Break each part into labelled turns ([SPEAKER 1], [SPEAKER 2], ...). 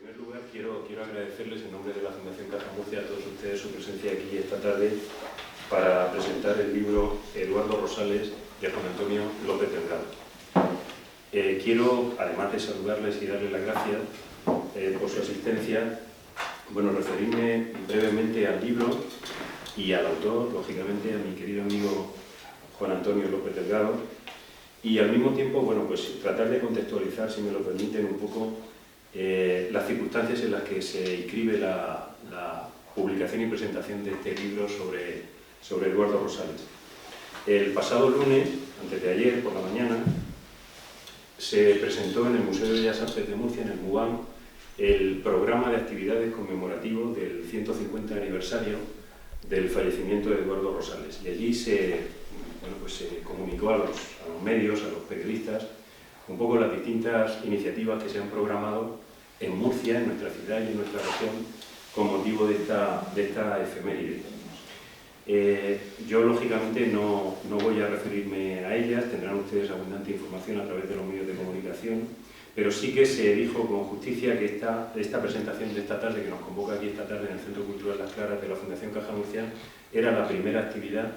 [SPEAKER 1] primer lugar, quiero agradecerles en nombre de la Fundación Caja Murcia a todos ustedes su presencia aquí esta tarde para presentar el libro Eduardo Rosales de Juan Antonio López Delgado. Quiero, además de saludarles y darles las gracias por su asistencia, referirme brevemente al libro y al autor, lógicamente, a mi querido amigo Juan Antonio López Delgado, y al mismo tiempo, tratar de contextualizar, si me lo permiten, un poco las circunstancias en las que se inscribe la publicación y presentación de este libro sobre Eduardo Rosales. El pasado lunes, antes de ayer, por la mañana, se presentó en el Museo de Bellas Artes de Murcia, en el MUAM, el programa de actividades conmemorativo del 150 aniversario del fallecimiento de Eduardo Rosales. Y allí se comunicó a los medios, a los periodistas, un poco las distintas iniciativas que se han programado en Murcia, en nuestra ciudad y en nuestra región, con motivo de esta efeméride. Yo, lógicamente, no voy a referirme a ellas, tendrán ustedes abundante información a través de los medios de comunicación, pero sí que se dijo con justicia que esta presentación de esta tarde, que nos convoca aquí esta tarde en el Centro Cultural Las Claras de la Fundación Caja Murcia, era la primera actividad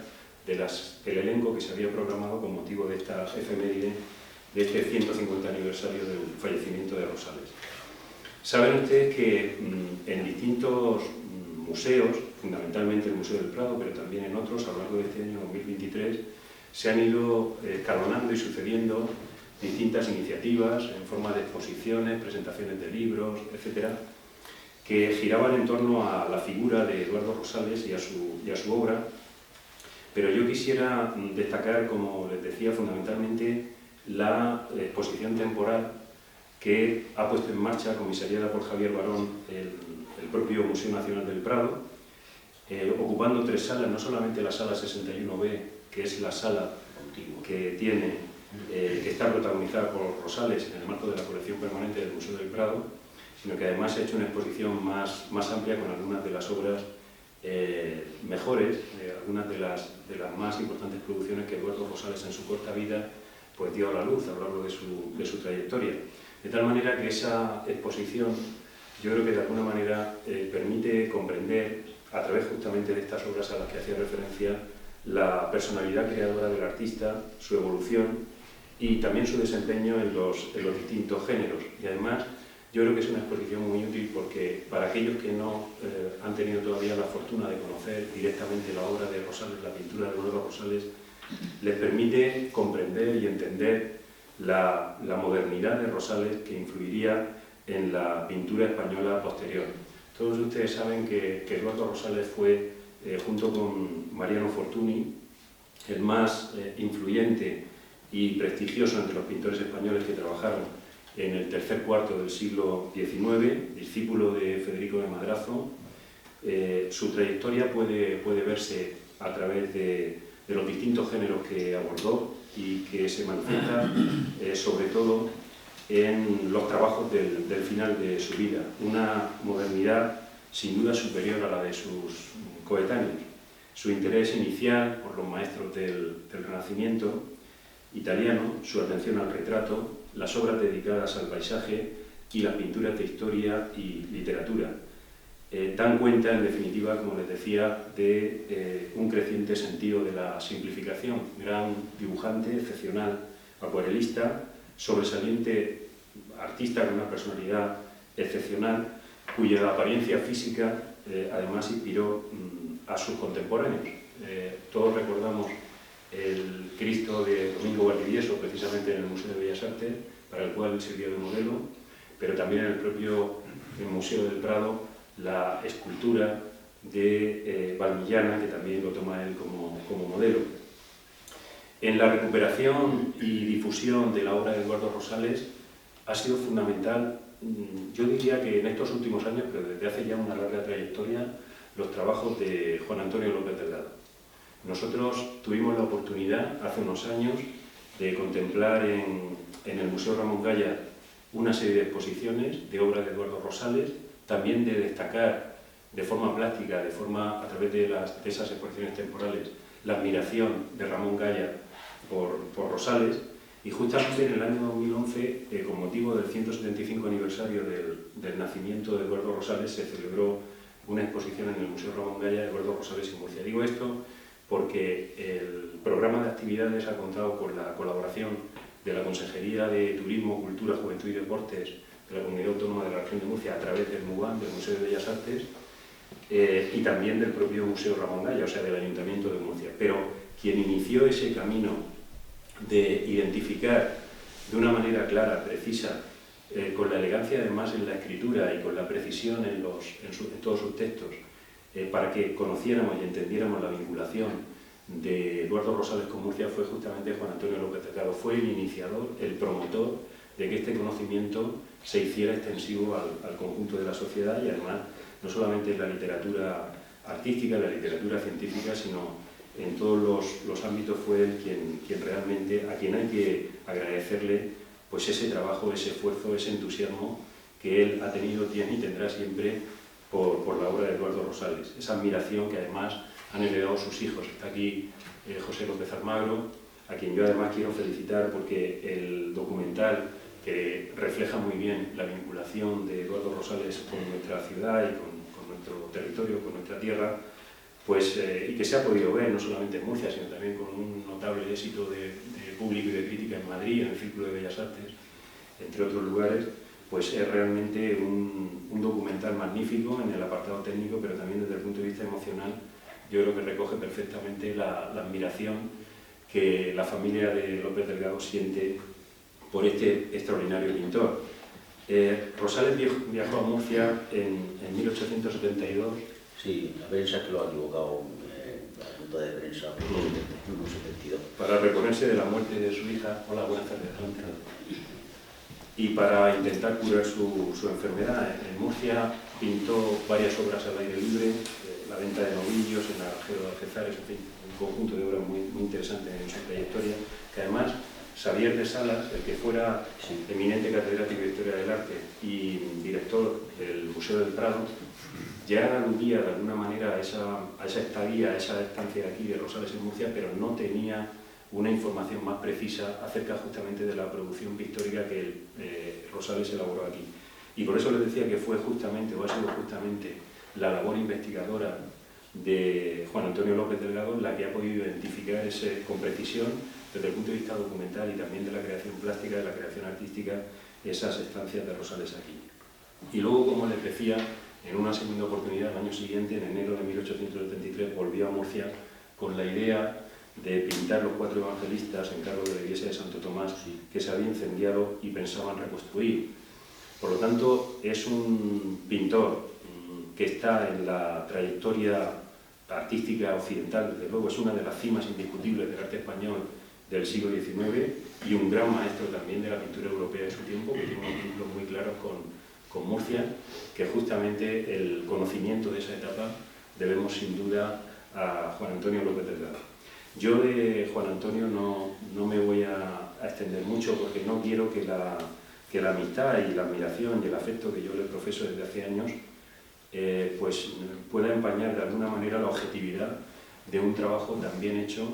[SPEAKER 1] del elenco que se había programado con motivo de esta efeméride, de este 150 aniversario del fallecimiento de Rosales. Saben ustedes que en distintos museos, fundamentalmente el Museo del Prado, pero también en otros, a lo largo de este año 2023, se han ido escalonando y sucediendo distintas iniciativas en forma de exposiciones, presentaciones de libros, etcétera, que giraban en torno a la figura de Eduardo Rosales y a su obra. Pero yo quisiera destacar, como les decía, fundamentalmente la exposición temporal que ha puesto en marcha, comisariada por Javier Barón, el propio Museo Nacional del Prado, ocupando 3 salas, no solamente la sala 61B, que es la sala que está protagonizada por Rosales en el marco de la colección permanente del Museo del Prado, sino que además ha hecho una exposición más amplia con algunas de las obras mejores, algunas de las más importantes producciones que Eduardo Rosales en su corta vida dio a la luz a lo largo de su trayectoria. De tal manera que esa exposición, yo creo que de alguna manera permite comprender, a través justamente de estas obras a las que hacía referencia, la personalidad creadora del artista, su evolución y también su desempeño en los distintos géneros. Y además, yo creo que es una exposición muy útil porque para aquellos que no han tenido todavía la fortuna de conocer directamente la obra de Rosales, la pintura de Eduardo Rosales, les permite comprender y entender la modernidad de Rosales que influiría en la pintura española posterior. Todos ustedes saben que Eduardo Rosales fue, junto con Mariano Fortuny, el más influyente y prestigioso entre los pintores españoles que trabajaron en el tercer cuarto del siglo XIX, discípulo de Federico de Madrazo. Su trayectoria puede verse a través de los distintos géneros que abordó y que se manifiesta sobre todo en los trabajos del final de su vida. Una modernidad sin duda superior a la de sus coetáneos. Su interés inicial por los maestros del Renacimiento italiano, su atención al retrato, las obras dedicadas al paisaje y las pinturas de historia y literatura. Dan cuenta, en definitiva, como les decía, de un creciente sentido de la simplificación. Gran dibujante, excepcional acuarelista, sobresaliente artista con una personalidad excepcional, cuya apariencia física además inspiró a sus contemporáneos. Todos recordamos el Cristo de Domingo Valdivieso, precisamente en el Museo de Bellas Artes, para el cual sirvió de modelo, pero también en el propio Museo del Prado, la escultura de Valmillana, que también lo toma él como modelo. En la recuperación y difusión de la obra de Eduardo Rosales ha sido fundamental, yo diría que en estos últimos años, pero desde hace ya una larga trayectoria, los trabajos de Juan Antonio López Delgado. Nosotros tuvimos la oportunidad, hace unos años, de contemplar en el Museo Ramón Gaya una serie de exposiciones de obras de Eduardo Rosales, también de destacar de forma plástica, a través de esas exposiciones temporales, la admiración de Ramón Gaya por Rosales. Y justamente en el año 2011, con motivo del 175 aniversario del nacimiento de Eduardo Rosales se celebró una exposición en el Museo Ramón Gaya de Eduardo Rosales en Murcia. Digo esto porque el programa de actividades ha contado con la colaboración de la Consejería de Turismo, Cultura, Juventud y Deportes de la Comunidad Autónoma de la Región de Murcia a través del MUGAM, del Museo de Bellas Artes, y también del propio Museo Ramón Gaya, o sea, del Ayuntamiento de Murcia. Pero quien inició ese camino de identificar de una manera clara, precisa, con la elegancia además en la escritura y con la precisión en todos sus textos, para que conociéramos y entendiéramos la vinculación de Eduardo Rosales con Murcia, fue justamente Juan Antonio López Delgado. Fue el iniciador, el promotor de que este conocimiento se hiciera extensivo al conjunto de la sociedad y además no solamente en la literatura artística, la literatura científica, sino en todos los ámbitos. Fue él quien realmente, a quien hay que agradecerle pues ese trabajo, ese esfuerzo, ese entusiasmo que él ha tenido, tiene y tendrá siempre por la obra de Eduardo Rosales. Esa admiración que además han heredado sus hijos. Está aquí José López Almagro, a quien yo además quiero felicitar porque el documental, que refleja muy bien la vinculación de Eduardo Rosales con nuestra ciudad y con nuestro territorio, con nuestra tierra, pues, y que se ha podido ver no solamente en Murcia, sino también con un notable éxito de público y de crítica en Madrid, en el Círculo de Bellas Artes, entre otros lugares, pues es realmente un documental magnífico en el apartado técnico, pero también desde el punto de vista emocional. Yo creo que recoge perfectamente la admiración que la familia de López Delgado siente por este extraordinario pintor. Rosales viajó a Murcia en 1872.
[SPEAKER 2] Sí, la prensa que lo ha equivocado, la nota de prensa, por 1972.
[SPEAKER 1] Para reponerse de la muerte de su hija. Hola, buenas tardes. Y para intentar curar su enfermedad. En Murcia pintó varias obras al aire libre, La venta de novillos, El naranjero de Algeciras, en fin, un conjunto de obras muy interesantes en su trayectoria, que además Xavier de Salas, el que fuera eminente catedrático de Historia del Arte y director del Museo del Prado, ya aludía de alguna manera a esa estadía, a esa estancia aquí de Rosales en Murcia, pero no tenía una información más precisa acerca justamente de la producción pictórica que Rosales elaboró aquí. Y por eso les decía que fue justamente, o ha sido justamente, la labor investigadora de Juan Antonio López Delgado la que ha podido identificar con precisión, desde el punto de vista documental y también de la creación plástica, de la creación artística, esas estancias de Rosales aquí. Y luego, como les decía, en una segunda oportunidad, el año siguiente, en enero de 1873, volvió a Murcia con la idea de pintar los 4 evangelistas en cargo de la iglesia de Santo Tomás, que se había incendiado y pensaban reconstruir. Por lo tanto, es un pintor que está en la trayectoria artística occidental, desde luego es una de las cimas indiscutibles del arte español del siglo XIX y un gran maestro también de la pintura europea de su tiempo, que tiene unos ejemplos muy claros con Murcia, que justamente el conocimiento de esa etapa debemos sin duda a Juan Antonio López Delgado. Yo de Juan Antonio no me voy a extender mucho porque no quiero que la amistad y la admiración y el afecto que yo le profeso desde hace años pues pueda empañar de alguna manera la objetividad de un trabajo tan bien hecho,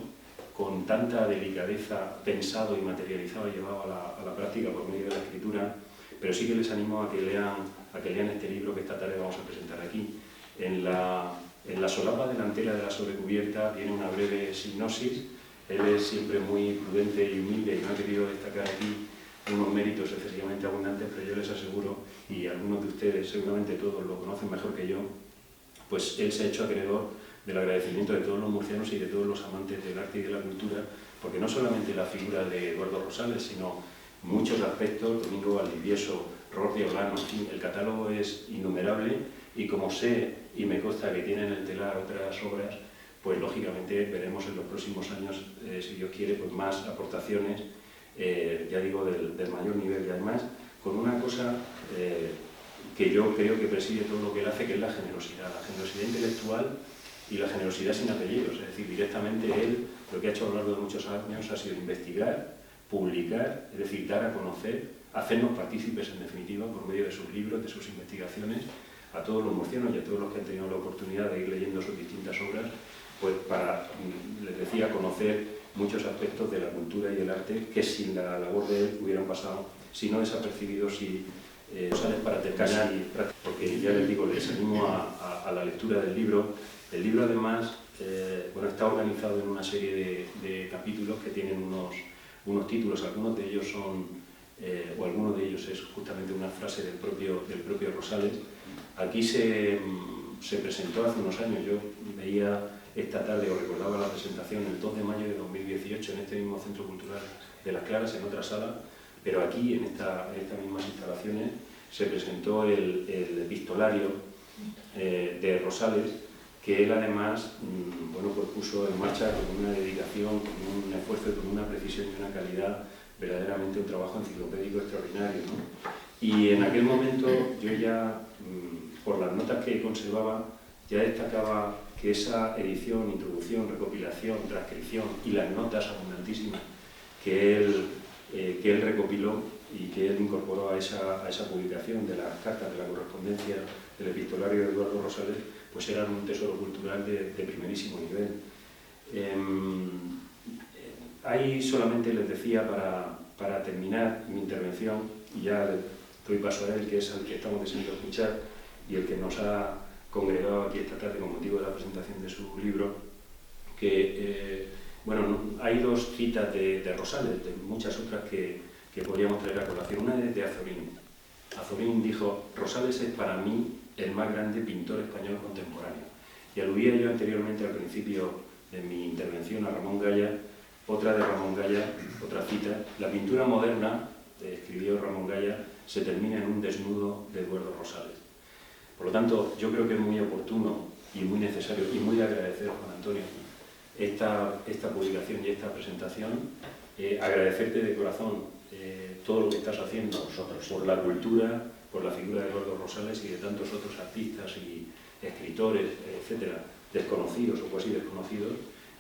[SPEAKER 1] con tanta delicadeza, pensado y materializado y llevado a la práctica por medio de la escritura, pero sí que les animo a que lean este libro que esta tarde vamos a presentar aquí. En la solapa delantera de la sobrecubierta viene una breve sinopsis. Él es siempre muy prudente y humilde y no ha querido destacar aquí unos méritos excesivamente abundantes, pero yo les aseguro, y algunos de ustedes, seguramente todos lo conocen mejor que yo, pues él se ha hecho acreedor del agradecimiento de todos los murcianos y de todos los amantes del arte y de la cultura, porque no solamente la figura de Eduardo Rosales, sino muchos aspectos, Domingo Valdivieso, Ror de Olano, en fin, el catálogo es innumerable y como sé y me consta que tienen en el telar otras obras, pues lógicamente veremos en los próximos años, si Dios quiere, pues más aportaciones, ya digo, del mayor nivel y además con una cosa que yo creo que preside todo lo que él hace, que es la generosidad intelectual y la generosidad sin apellidos, es decir, directamente él lo que ha hecho a lo largo de muchos años ha sido investigar, publicar, es decir, dar a conocer, hacernos partícipes en definitiva por medio de sus libros, de sus investigaciones, a todos los murcianos y a todos los que han tenido la oportunidad de ir leyendo sus distintas obras, pues para, les decía, conocer muchos aspectos de la cultura y el arte que sin la labor de él hubieran pasado, si no desapercibidos, si Rosales, para terminar, porque ya les digo, les animo a la lectura del libro. El libro además bueno, está organizado en una serie de capítulos que tienen unos títulos, algunos de ellos son, o alguno de ellos es justamente una frase del propio Rosales. Aquí se presentó hace unos años, yo veía esta tarde, o recordaba la presentación, el 2 de mayo de 2018 en este mismo Centro Cultural de Las Claras, en otra sala, pero aquí, en estas mismas instalaciones, se presentó el epistolario de Rosales, que él además bueno, pues puso en marcha con una dedicación, con un esfuerzo, con una precisión y una calidad, verdaderamente un trabajo enciclopédico extraordinario, ¿no? Y en aquel momento yo ya, por las notas que conservaba, ya destacaba que esa edición, introducción, recopilación, transcripción y las notas abundantísimas que él recopiló y que él incorporó a esa publicación de las cartas, de la correspondencia del epistolario de Eduardo Rosales, pues eran un tesoro cultural de primerísimo nivel. Ahí solamente les decía, para terminar mi intervención, y ya doy paso a él, que es el que estamos deseando escuchar y el que nos ha congregado aquí esta tarde con motivo de la presentación de su libro, que bueno, hay dos citas de Rosales, de muchas otras que podríamos traer a colación. Una es de Azorín. Azorín dijo: Rosales es para mí el más grande pintor español contemporáneo. Y aludía yo anteriormente, al principio de mi intervención, a Ramón Gaya, otra de Ramón Gaya, otra cita: la pintura moderna, escribió Ramón Gaya, se termina en un desnudo de Eduardo Rosales. Por lo tanto, yo creo que es muy oportuno y muy necesario y muy de agradecer, Juan Antonio, esta publicación y esta presentación. Agradecerte de corazón todo lo que estás haciendo por la cultura, por la figura de Eduardo Rosales y de tantos otros artistas y escritores, etcétera, desconocidos o casi desconocidos,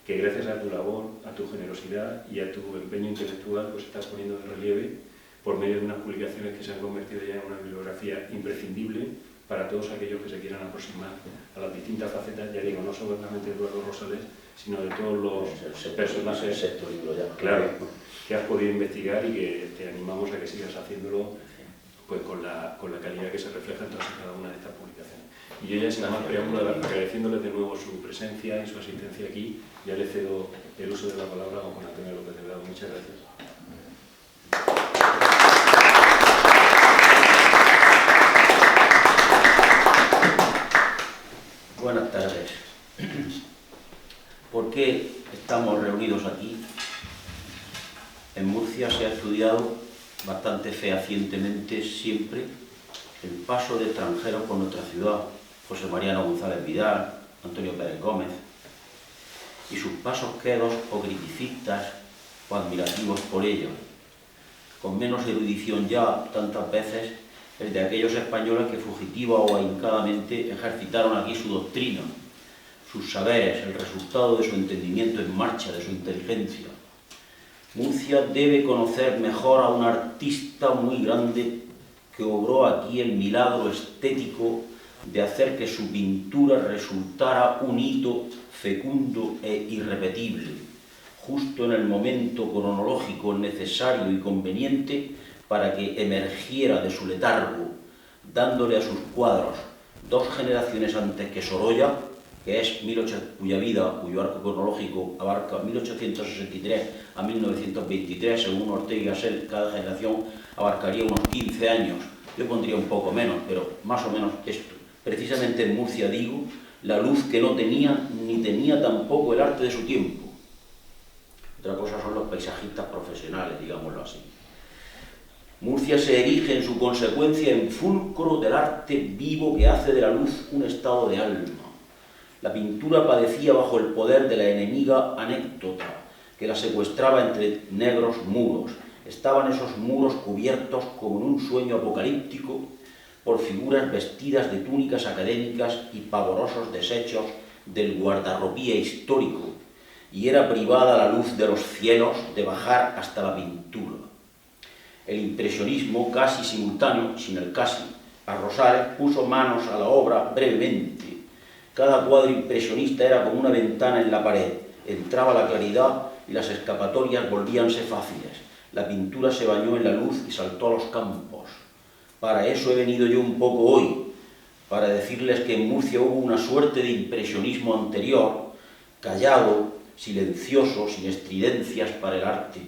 [SPEAKER 1] que gracias a tu labor, a tu generosidad y a tu empeño intelectual, pues estás poniendo de relieve por medio de unas publicaciones que se han convertido ya en una bibliografía imprescindible para todos aquellos que se quieran aproximar a las distintas facetas, ya digo, no solamente de Eduardo Rosales, sino de todos los personajes, claro, que has podido investigar y que te animamos a que sigas haciéndolo pues con la calidad que se refleja en todas y cada una de estas publicaciones. Y yo ya, sin más preámbulo, agradeciéndoles de nuevo su presencia y su asistencia aquí, ya le cedo el uso de la palabra a Juan Antonio López Delgado. Muchas gracias.
[SPEAKER 2] Buenas tardes. ¿Por qué estamos reunidos aquí? En Murcia se ha estudiado bastante fehacientemente siempre el paso de extranjeros por nuestra ciudad, José Mariano González Vidal, Antonio Pérez Gómez, y sus pasos quedos o criticistas o admirativos por ellos, con menos erudición ya tantas veces el de aquellos españoles que fugitiva o ahincadamente ejercitaron aquí su doctrina, sus saberes, el resultado de su entendimiento en marcha, de su inteligencia. Murcia debe conocer mejor a un artista muy grande que obró aquí el milagro estético de hacer que su pintura resultara un hito fecundo e irrepetible, justo en el momento cronológico necesario y conveniente para que emergiera de su letargo, dándole a sus cuadros 2 generaciones antes que Sorolla, que es cuya vida, cuyo arco cronológico abarca 1863 a 1923, según Ortega y Gasset, cada generación abarcaría unos 15 años. Yo pondría un poco menos, pero más o menos esto. Precisamente en Murcia, digo, la luz que no tenía, ni tenía tampoco el arte de su tiempo. Otra cosa son los paisajistas profesionales, digámoslo así. Murcia se erige en su consecuencia en fulcro del arte vivo que hace de la luz un estado de alma. La pintura padecía bajo el poder de la enemiga anécdota, que la secuestraba entre negros muros. Estaban esos muros cubiertos, como en un sueño apocalíptico, por figuras vestidas de túnicas académicas y pavorosos desechos del guardarropía histórico, y era privada la luz de los cielos de bajar hasta la pintura. El impresionismo, casi simultáneo, sin el casi, a Rosales puso manos a la obra brevemente. Cada cuadro impresionista era como una ventana en la pared. Entraba la claridad y las escapatorias volvíanse fáciles. La pintura se bañó en la luz y saltó a los campos. Para eso he venido yo un poco hoy, para decirles que en Murcia hubo una suerte de impresionismo anterior, callado, silencioso, sin estridencias para el arte,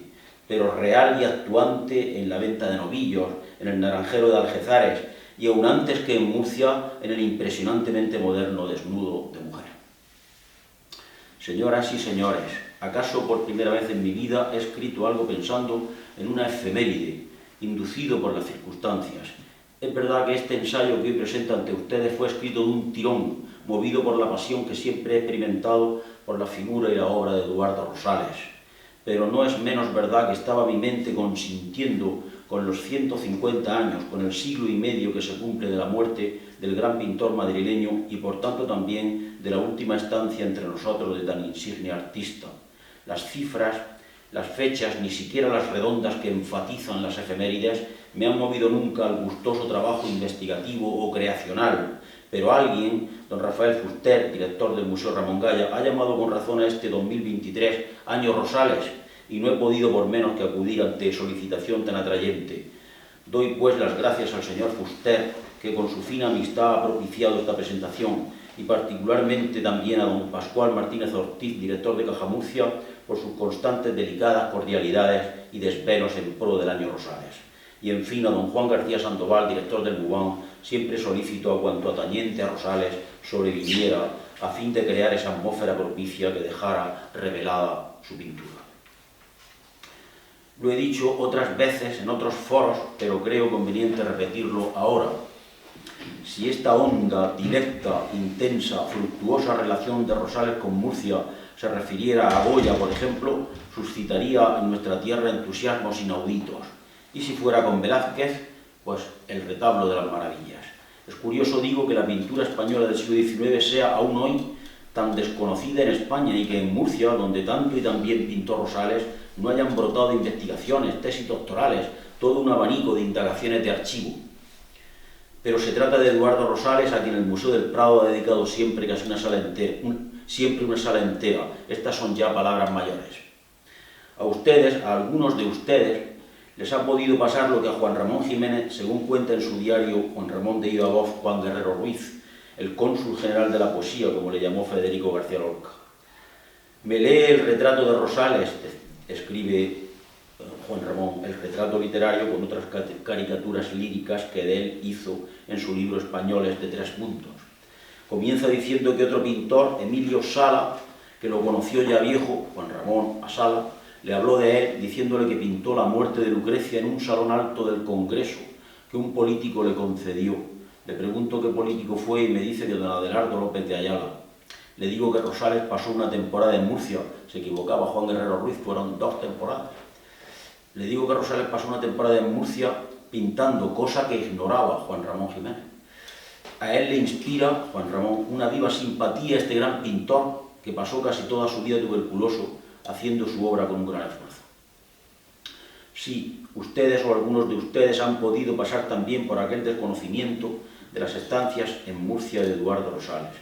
[SPEAKER 2] pero real y actuante en la venta de novillos, en el naranjero de Algezares, y aún antes que en Murcia, en el impresionantemente moderno desnudo de mujer. Señoras y señores, ¿acaso por primera vez en mi vida he escrito algo pensando en una efeméride, inducido por las circunstancias? Es verdad que este ensayo que hoy presento ante ustedes fue escrito de un tirón, movido por la pasión que siempre he experimentado por la figura y la obra de Eduardo Rosales. Pero no es menos verdad que estaba mi mente consintiendo con los 150 años, con el siglo y medio que se cumple de la muerte del gran pintor madrileño y por tanto también de la última estancia entre nosotros de tan insigne artista. Las cifras, las fechas, ni siquiera las redondas que enfatizan las efemérides, me han movido nunca al gustoso trabajo investigativo o creacional, pero alguien, don Rafael Fuster, director del Museo Ramón Gaya, ha llamado con razón a este 2023 Año Rosales, y no he podido por menos que acudir ante solicitación tan atrayente. Doy pues las gracias al señor Fuster, que con su fina amistad ha propiciado esta presentación, y particularmente también a don Pascual Martínez Ortiz, director de Caja Murcia, por sus constantes delicadas cordialidades y desvelos en pro del Año Rosales. Y en fin a don Juan García Sandoval, director del Mubán, siempre solícito a cuanto atañente a Rosales sobreviniera, a fin de crear esa atmósfera propicia que dejara revelada su pintura. Lo he dicho otras veces en otros foros, pero creo conveniente repetirlo ahora. Si esta honda, directa, intensa, fructuosa relación de Rosales con Murcia se refiriera a Goya, por ejemplo, suscitaría en nuestra tierra entusiasmos inauditos. Y si fuera con Velázquez, pues el retablo de las maravillas. Es curioso, digo, que la pintura española del siglo XIX sea aún hoy tan desconocida en España y que en Murcia, donde tanto y tan bien pintó Rosales, no hayan brotado investigaciones, tesis doctorales, todo un abanico de indagaciones de archivo. Pero se trata de Eduardo Rosales, a quien el Museo del Prado ha dedicado siempre casi una sala entera. Estas son ya palabras mayores. A ustedes, a algunos de ustedes, les ha podido pasar lo que a Juan Ramón Jiménez, según cuenta en su diario Juan Ramón de Ibagoz Juan Guerrero Ruiz, el cónsul general de la poesía, como le llamó Federico García Lorca. Me lee el retrato de Rosales, escribe Juan Ramón, el retrato literario con otras caricaturas líricas que de él hizo en su libro Españoles de 3 puntos. Comienza diciendo que otro pintor, Emilio Sala, que lo conoció ya viejo, Juan Ramón a Sala, le habló de él diciéndole que pintó la muerte de Lucrecia en un salón alto del Congreso que un político le concedió. Le pregunto qué político fue y me dice que don Adelardo López de Ayala. Le digo que Rosales pasó una temporada en Murcia. Se equivocaba Juan Guerrero Ruiz, fueron 2 temporadas. Le digo que Rosales pasó una temporada en Murcia pintando, cosa que ignoraba Juan Ramón Jiménez. A él le inspira, Juan Ramón, una viva simpatía a este gran pintor que pasó casi toda su vida tuberculoso haciendo su obra con un gran esfuerzo. Sí, ustedes o algunos de ustedes han podido pasar también por aquel desconocimiento de las estancias en Murcia de Eduardo Rosales.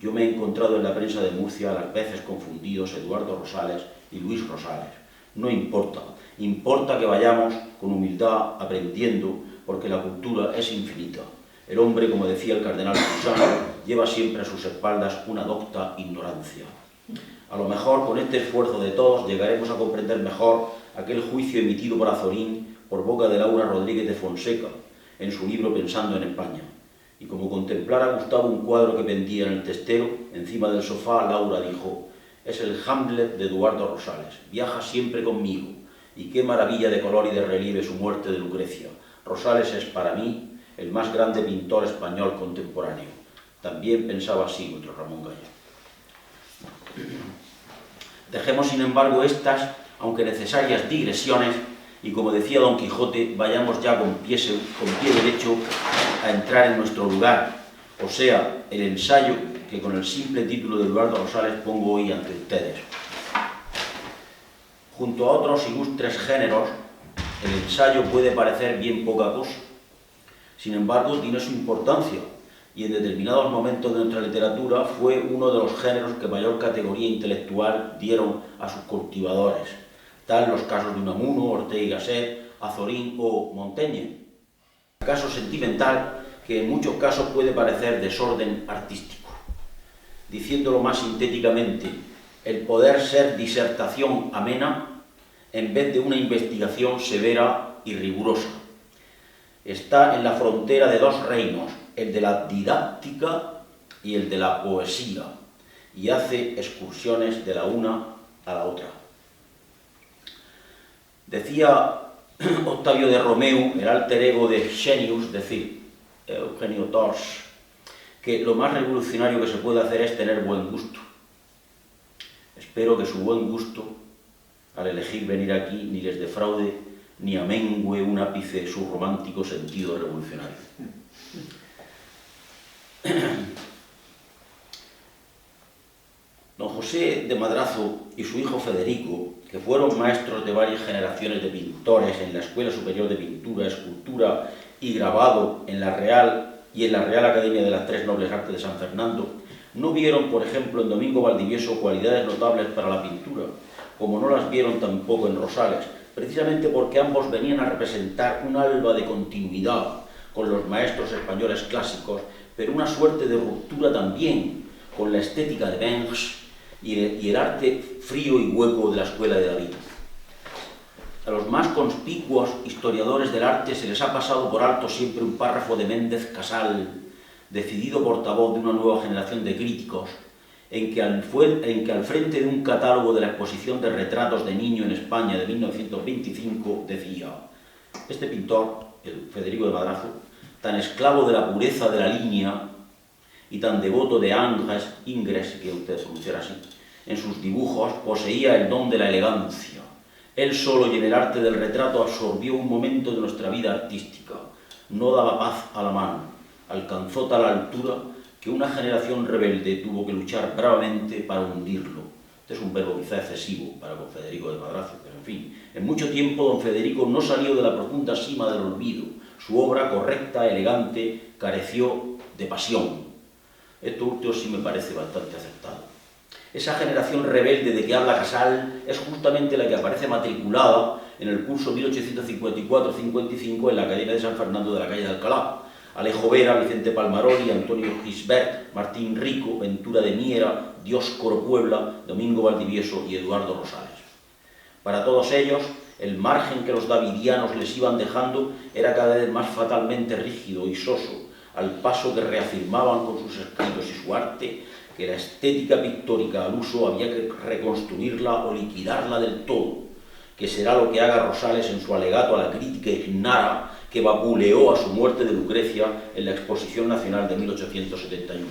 [SPEAKER 2] Yo me he encontrado en la prensa de Murcia a las veces confundidos Eduardo Rosales y Luis Rosales. No importa, importa que vayamos con humildad aprendiendo, porque la cultura es infinita. El hombre, como decía el cardenal Susano, lleva siempre a sus espaldas una docta ignorancia. A lo mejor con este esfuerzo de todos llegaremos a comprender mejor aquel juicio emitido por Azorín por boca de Laura Rodríguez de Fonseca en su libro Pensando en España. Y como contemplara Gustavo un cuadro que pendía en el testero, encima del sofá, Laura dijo: es el Hamlet de Eduardo Rosales, viaja siempre conmigo, y qué maravilla de color y de relieve su muerte de Lucrecia. Rosales es para mí el más grande pintor español contemporáneo. También pensaba así nuestro Ramón Gaya. Dejemos, sin embargo, estas, aunque necesarias, digresiones, y como decía Don Quijote, vayamos ya con pie derecho a entrar en nuestro lugar, o sea, el ensayo que con el simple título de Eduardo Rosales pongo hoy ante ustedes. Junto a otros ilustres géneros, el ensayo puede parecer bien poca cosa. Sin embargo, tiene su importancia, y en determinados momentos de nuestra literatura fue uno de los géneros que mayor categoría intelectual dieron a sus cultivadores, tal los casos de Unamuno, Ortega y Gasset, Azorín o Montaigne. caso sentimental que en muchos casos puede parecer desorden artístico. Diciéndolo más sintéticamente, el poder ser disertación amena en vez de una investigación severa y rigurosa. Está en la frontera de dos reinos, el de la didáctica y el de la poesía, y hace excursiones de la una a la otra. Decía Octavio de Romeu, el alter ego de Xenius, es decir, Eugenio Dors, que lo más revolucionario que se puede hacer es tener buen gusto. Espero que su buen gusto, al elegir venir aquí, ni les defraude ni amengüe un ápice su romántico sentido revolucionario. Don José de Madrazo y su hijo Federico, que fueron maestros de varias generaciones de pintores en la Escuela Superior de Pintura, Escultura y Grabado en la Real Academia de las Tres Nobles Artes de San Fernando, no vieron, por ejemplo, en Domingo Valdivieso cualidades notables para la pintura, como no las vieron tampoco en Rosales, precisamente porque ambos venían a representar un alba de continuidad con los maestros españoles clásicos, pero una suerte de ruptura también con la estética de Bench y el arte frío y hueco de la escuela de David. A los más conspicuos historiadores del arte se les ha pasado por alto siempre un párrafo de Méndez Casal, decidido portavoz de una nueva generación de críticos, en que al frente de un catálogo de la exposición de retratos de niño en España de 1925 decía: este pintor, el Federico de Madrazo, tan esclavo de la pureza de la línea y tan devoto de Ingres, que usted pronunciará así, en sus dibujos poseía el don de la elegancia. Él solo y en el arte del retrato absorbió un momento de nuestra vida artística. No daba paz a la mano. Alcanzó tal altura que una generación rebelde tuvo que luchar bravamente para hundirlo. Este es un verbo quizá excesivo para con Federico de Madrazo, pero en fin. En mucho tiempo don Federico no salió de la profunda cima del olvido. Su obra, correcta, elegante, careció de pasión. Esto último sí me parece bastante acertado. Esa generación rebelde de que habla Casal es justamente la que aparece matriculada en el curso 1854-55 en la Academia de San Fernando de la calle de Alcalá. Alejo Vera, Vicente Palmaroli, Antonio Gisbert, Martín Rico, Ventura de Miera, Dioscoro Puebla, Domingo Valdivieso y Eduardo Rosales. Para todos ellos, el margen que los davidianos les iban dejando era cada vez más fatalmente rígido y soso, al paso que reafirmaban con sus escritos y su arte que la estética pictórica al uso había que reconstruirla o liquidarla del todo, que será lo que haga Rosales en su alegato a la crítica ignara que vapuleó a su muerte de Lucrecia en la Exposición Nacional de 1871.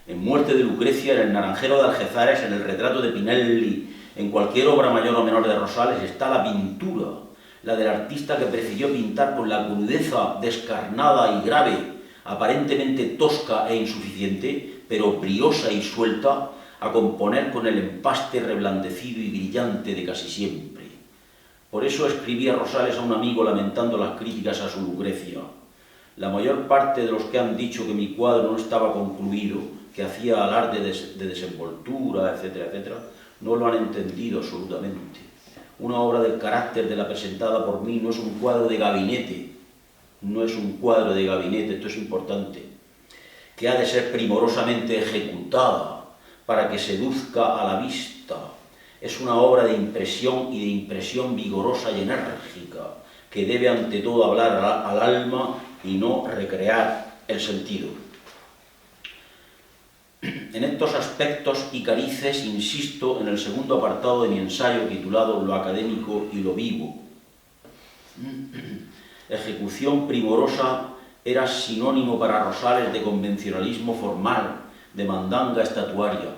[SPEAKER 2] En Muerte de Lucrecia, en El Naranjero de Algezares, en el retrato de Pinelli, en cualquier obra mayor o menor de Rosales está la pintura, la del artista que prefirió pintar con la crudeza descarnada y grave, aparentemente tosca e insuficiente, pero briosa y suelta, a componer con el empaste reblandecido y brillante de casi siempre. Por eso escribía Rosales a un amigo lamentando las críticas a su Lucrecia: la mayor parte de los que han dicho que mi cuadro no estaba concluido, que hacía alarde de desenvoltura, etcétera, etcétera, no lo han entendido absolutamente. Una obra del carácter de la presentada por mí no es un cuadro de gabinete, esto es importante, que ha de ser primorosamente ejecutada para que seduzca a la vista. Es una obra de impresión y de impresión vigorosa y enérgica, que debe ante todo hablar al alma y no recrear el sentido. En estos aspectos y carices insisto en el segundo apartado de mi ensayo titulado Lo académico y lo vivo. Ejecución primorosa era sinónimo para Rosales de convencionalismo formal, de mandanga estatuaria,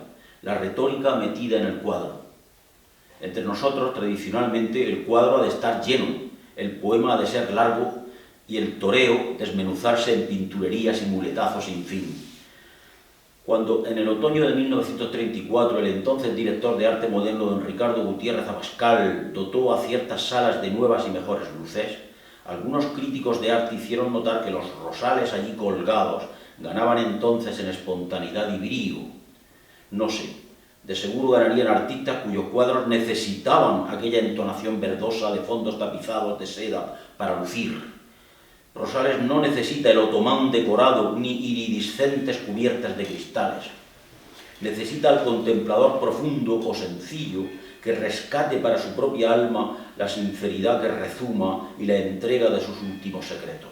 [SPEAKER 2] la retórica metida en el cuadro. Entre nosotros, tradicionalmente, el cuadro ha de estar lleno, el poema ha de ser largo y el toreo desmenuzarse en pinturerías y muletazos sin fin. Cuando en el otoño de 1934 el entonces director de arte moderno don Ricardo Gutiérrez Abascal dotó a ciertas salas de nuevas y mejores luces, algunos críticos de arte hicieron notar que los rosales allí colgados ganaban entonces en espontaneidad y brío. No sé, de seguro ganarían artistas cuyos cuadros necesitaban aquella entonación verdosa de fondos tapizados de seda para lucir. Rosales no necesita el otomán decorado ni iridiscentes cubiertas de cristales. Necesita al contemplador profundo o sencillo que rescate para su propia alma la sinceridad que rezuma y la entrega de sus últimos secretos.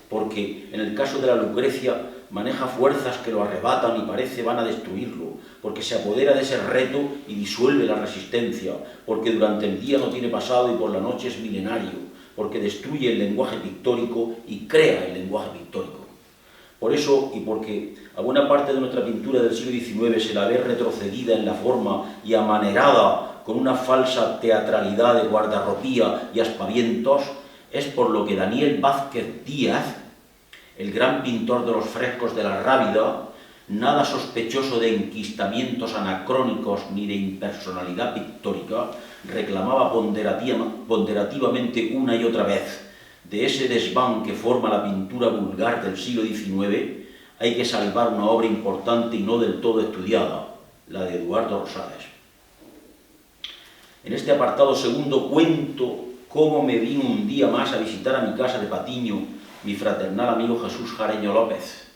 [SPEAKER 2] Porque en el caso de la Lucrecia maneja fuerzas que lo arrebatan y parece van a destruirlo, porque se apodera de ese reto y disuelve la resistencia, porque durante el día no tiene pasado y por la noche es milenario, porque destruye el lenguaje pictórico y crea el lenguaje pictórico. Por eso, y porque a buena parte de nuestra pintura del siglo XIX se la ve retrocedida en la forma y amanerada con una falsa teatralidad de guardarropía y aspavientos, es por lo que Daniel Vázquez Díaz, el gran pintor de los frescos de la Rábida, nada sospechoso de enquistamientos anacrónicos ni de impersonalidad pictórica, reclamaba ponderativamente una y otra vez: de ese desván que forma la pintura vulgar del siglo XIX, hay que salvar una obra importante y no del todo estudiada, la de Eduardo Rosales. En este apartado segundo cuento cómo me vino un día más a visitar a mi casa de Patiño mi fraternal amigo Jesús Jareño López.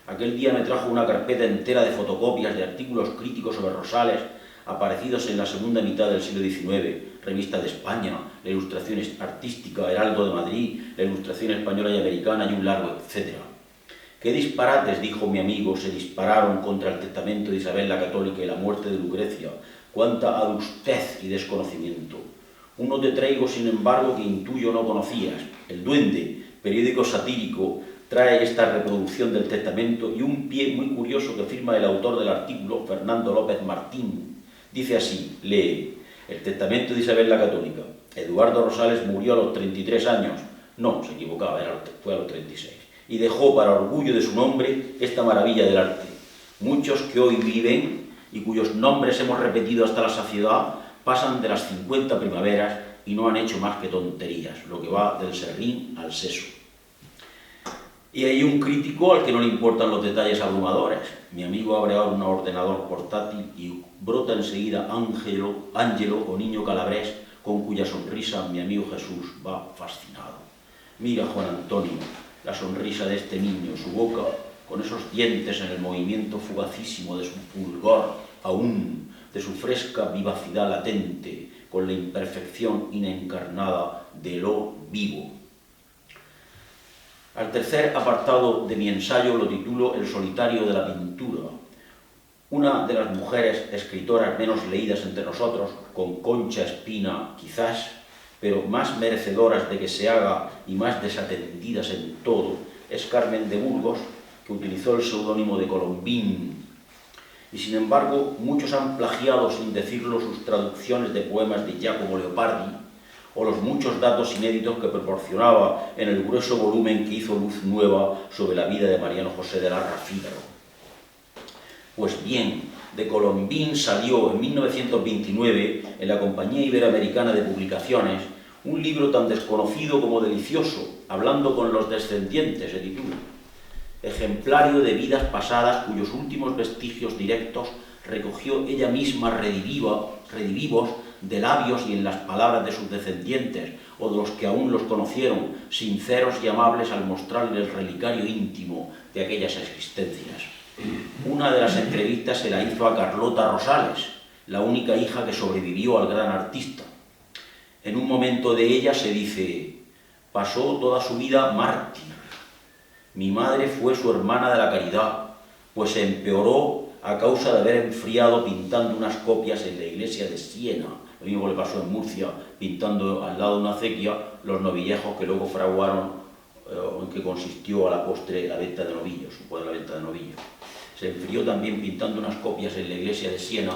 [SPEAKER 2] Aquel día me trajo una carpeta entera de fotocopias de artículos críticos sobre Rosales aparecidos en la segunda mitad del siglo XIX, Revista de España, la Ilustración Artística, Heraldo de Madrid, la Ilustración Española y Americana y un largo etcétera. ¿Qué disparates, dijo mi amigo, se dispararon contra el testamento de Isabel la Católica y la muerte de Lucrecia? ¡Cuánta adustez y desconocimiento! Uno te traigo, sin embargo, que intuyo no conocías. El Duende, periódico satírico, trae esta reproducción del testamento y un pie muy curioso que firma el autor del artículo, Fernando López Martín. Dice así, lee: el testamento de Isabel la Católica. Eduardo Rosales murió a los 33 años. No, se equivocaba, fue a los 36. Y dejó para orgullo de su nombre esta maravilla del arte. Muchos que hoy viven y cuyos nombres hemos repetido hasta la saciedad pasan de las 50 primaveras y no han hecho más que tonterías, lo que va del serrín al seso. Y hay un crítico al que no le importan los detalles abrumadores. Mi amigo abre ahora un ordenador portátil y brota enseguida Ángelo o Niño Calabrés, con cuya sonrisa mi amigo Jesús va fascinado. Mira, Juan Antonio, la sonrisa de este niño, su boca, con esos dientes en el movimiento fugacísimo de su fulgor aún, de su fresca vivacidad latente, con la imperfección inencarnada de lo vivo. Al tercer apartado de mi ensayo lo titulo El solitario de la pintura. Una de las mujeres escritoras menos leídas entre nosotros, con Concha Espina quizás, pero más merecedoras de que se haga y más desatendidas en todo, es Carmen de Burgos, que utilizó el seudónimo de Colombín. Y sin embargo, muchos han plagiado sin decirlo sus traducciones de poemas de Giacomo Leopardi, o los muchos datos inéditos que proporcionaba en el grueso volumen que hizo Luz Nueva sobre la vida de Mariano José de Larra Fígaro. Pues bien, de Colombín salió en 1929, en la Compañía Iberoamericana de Publicaciones, un libro tan desconocido como delicioso, Hablando con los descendientes, se titula. Ejemplario de vidas pasadas cuyos últimos vestigios directos recogió ella misma redivivos de labios y en las palabras de sus descendientes o de los que aún los conocieron, sinceros y amables al mostrarle el relicario íntimo de aquellas existencias. Una de las entrevistas se la hizo a Carlota Rosales, la única hija que sobrevivió al gran artista. En un momento de ella se dice: pasó toda su vida mártir. Mi madre fue su hermana de la caridad, pues se empeoró a causa de haber enfriado pintando unas copias en la iglesia de Siena. Lo mismo le pasó en Murcia, pintando al lado de una acequia los novillejos que luego fraguaron, en que consistió a la postre la venta de novillos, después de la venta de novillos. Se enfrió también pintando unas copias en la iglesia de Siena.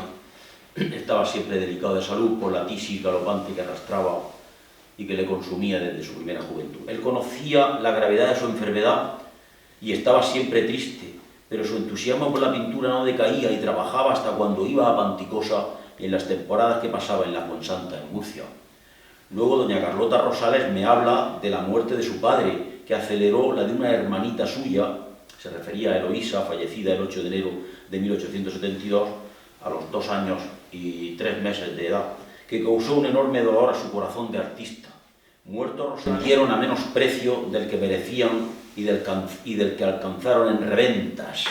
[SPEAKER 2] Estaba siempre delicado de salud por la tisis galopante que arrastraba y que le consumía desde su primera juventud. Él conocía la gravedad de su enfermedad y estaba siempre triste, pero su entusiasmo por la pintura no decaía y trabajaba hasta cuando iba a Panticosa en las temporadas que pasaba en la Fuensanta, en Murcia. Luego doña Carlota Rosales me habla de la muerte de su padre, que aceleró la de una hermanita suya, se refería a Eloísa, fallecida el 8 de enero de 1872, a los 2 años y 3 meses de edad, que causó un enorme dolor a su corazón de artista. Muertos Rosales dieron a menos precio del que merecían y del que alcanzaron en reventas.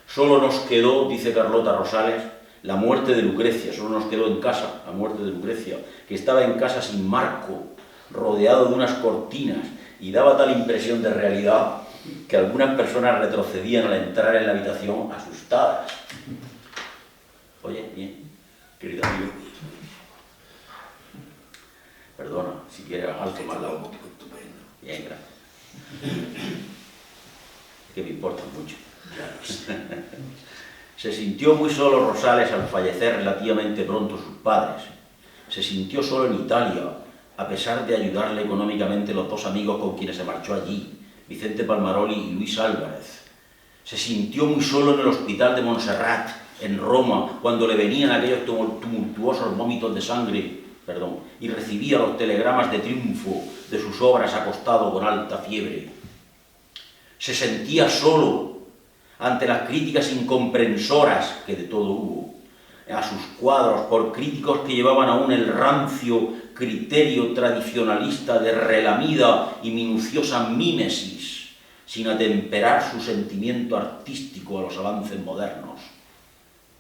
[SPEAKER 2] Solo nos quedó, dice Carlota Rosales, la muerte de Lucrecia, solo nos quedó en casa la muerte de Lucrecia, que estaba en casa sin marco, rodeado de unas cortinas, y daba tal impresión de realidad que algunas personas retrocedían al entrar en la habitación asustadas. Oye, bien, querido amigo, perdona, si quieres algo más largo. Bien, gracias. Es que me importa mucho. Se sintió muy solo Rosales al fallecer relativamente pronto sus padres. Se sintió solo en Italia, a pesar de ayudarle económicamente los dos amigos con quienes se marchó allí, Vicente Palmaroli y Luis Álvarez. Se sintió muy solo en el hospital de Montserrat, en Roma, cuando le venían aquellos tumultuosos vómitos de sangre, y recibía los telegramas de triunfo de sus obras acostado con alta fiebre. Se sentía solo ante las críticas incomprensoras, que de todo hubo, a sus cuadros por críticos que llevaban aún el rancio criterio tradicionalista de relamida y minuciosa mímesis, sin atemperar su sentimiento artístico a los avances modernos.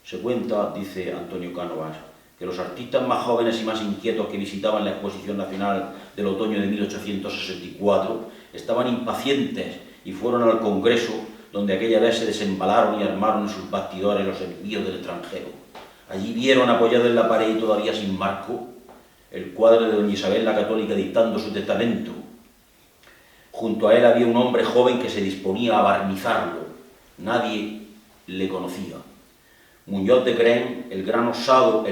[SPEAKER 2] Se cuenta, dice Antonio Cánovas, que los artistas más jóvenes y más inquietos que visitaban la Exposición Nacional del otoño de 1864 estaban impacientes y fueron al Congreso, donde aquella vez se desembalaron y armaron en sus bastidores los envíos del extranjero. Allí vieron, apoyado en la pared y todavía sin marco, el cuadro de doña Isabel la Católica dictando su testamento. Junto a él había un hombre joven que se disponía a barnizarlo. Nadie le conocía. Muñoz de Gren, el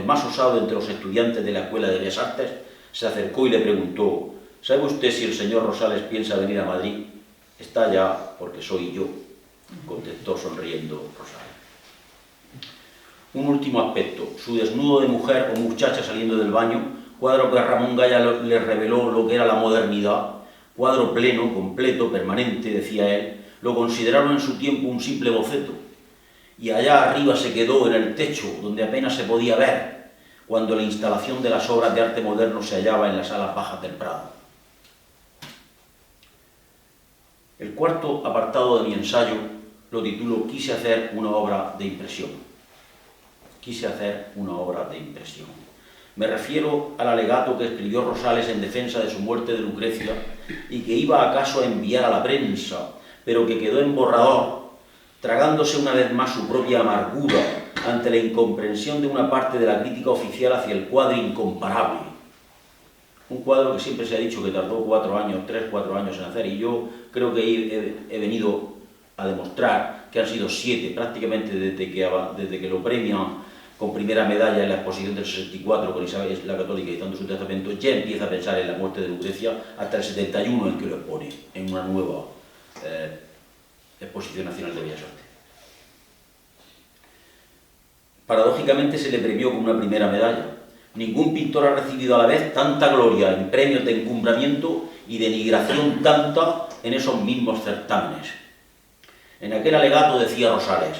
[SPEAKER 2] más osado entre los estudiantes de la Escuela de Bellas Artes, se acercó y le preguntó: ¿sabe usted si el señor Rosales piensa venir a Madrid? Está ya, porque soy yo, contestó sonriendo Rosales. Un último aspecto, su desnudo de mujer o muchacha saliendo del baño, cuadro que a Ramón Gaya le reveló lo que era la modernidad, cuadro pleno, completo, permanente, decía él, lo consideraron en su tiempo un simple boceto, y allá arriba se quedó en el techo, donde apenas se podía ver, cuando la instalación de las obras de arte moderno se hallaba en las salas bajas del Prado. El cuarto apartado de mi ensayo lo titulo «Quise hacer una obra de impresión». Quise hacer una obra de impresión. Me refiero al alegato que escribió Rosales en defensa de su muerte de Lucrecia y que iba acaso a enviar a la prensa, pero que quedó en borrador, tragándose una vez más su propia amargura ante la incomprensión de una parte de la crítica oficial hacia el cuadro incomparable. Un cuadro que siempre se ha dicho que tardó 4 años, 3-4 años en hacer, y yo creo que he venido a demostrar que han sido 7, prácticamente desde que lo premian con primera medalla en la exposición del 64 con Isabel la Católica dictando su testamento, ya empieza a pensar en la muerte de Lucrecia, hasta el 71 en que lo expone en una nueva Exposición Nacional de Bellas Artes. Paradójicamente se le premió con una primera medalla. Ningún pintor ha recibido a la vez tanta gloria en premios de encumbramiento y denigración tanta en esos mismos certámenes. En aquel alegato decía Rosales: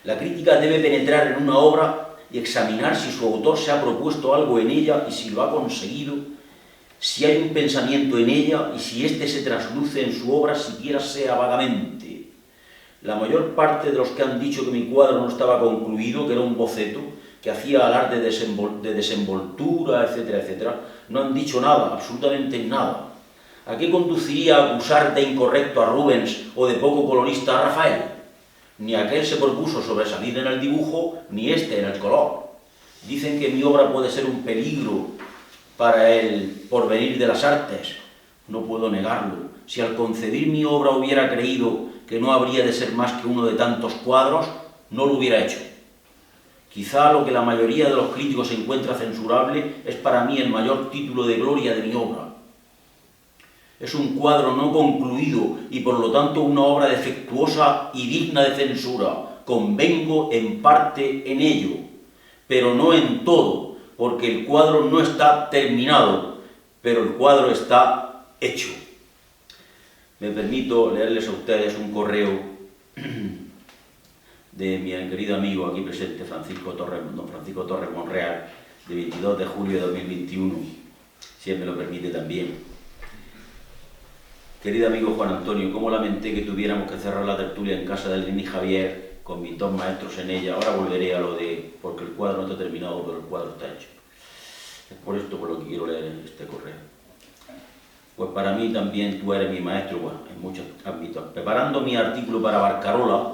[SPEAKER 2] la crítica debe penetrar en una obra y examinar si su autor se ha propuesto algo en ella y si lo ha conseguido, si hay un pensamiento en ella y si éste se trasluce en su obra siquiera sea vagamente. La mayor parte de los que han dicho que mi cuadro no estaba concluido, que era un boceto, que hacía alarde de desenvoltura, etcétera, etcétera, no han dicho nada, absolutamente nada. ¿A qué conduciría a acusar de incorrecto a Rubens o de poco colorista a Rafael? Ni aquel se propuso sobresalir en el dibujo, ni este en el color. Dicen que mi obra puede ser un peligro para el porvenir de las artes. No puedo negarlo. Si al concebir mi obra hubiera creído que no habría de ser más que uno de tantos cuadros, no lo hubiera hecho. Quizá lo que la mayoría de los críticos encuentra censurable es para mí el mayor título de gloria de mi obra. Es un cuadro no concluido y por lo tanto una obra defectuosa y digna de censura. Convengo en parte en ello, pero no en todo, porque el cuadro no está terminado, pero el cuadro está hecho. Me permito leerles a ustedes un correo de mi querido amigo aquí presente, don Francisco Torres Monreal, de 22 de julio de 2021, si él me lo permite también. Querido amigo Juan Antonio, cómo lamenté que tuviéramos que cerrar la tertulia en casa de Lenín y Javier, con mis dos maestros en ella. Ahora volveré a lo de, porque el cuadro no está terminado, pero el cuadro está hecho. Es por esto por lo que quiero leer en este correo. Pues para mí también tú eres mi maestro, bueno, en muchos ámbitos. Preparando mi artículo para Barcarola,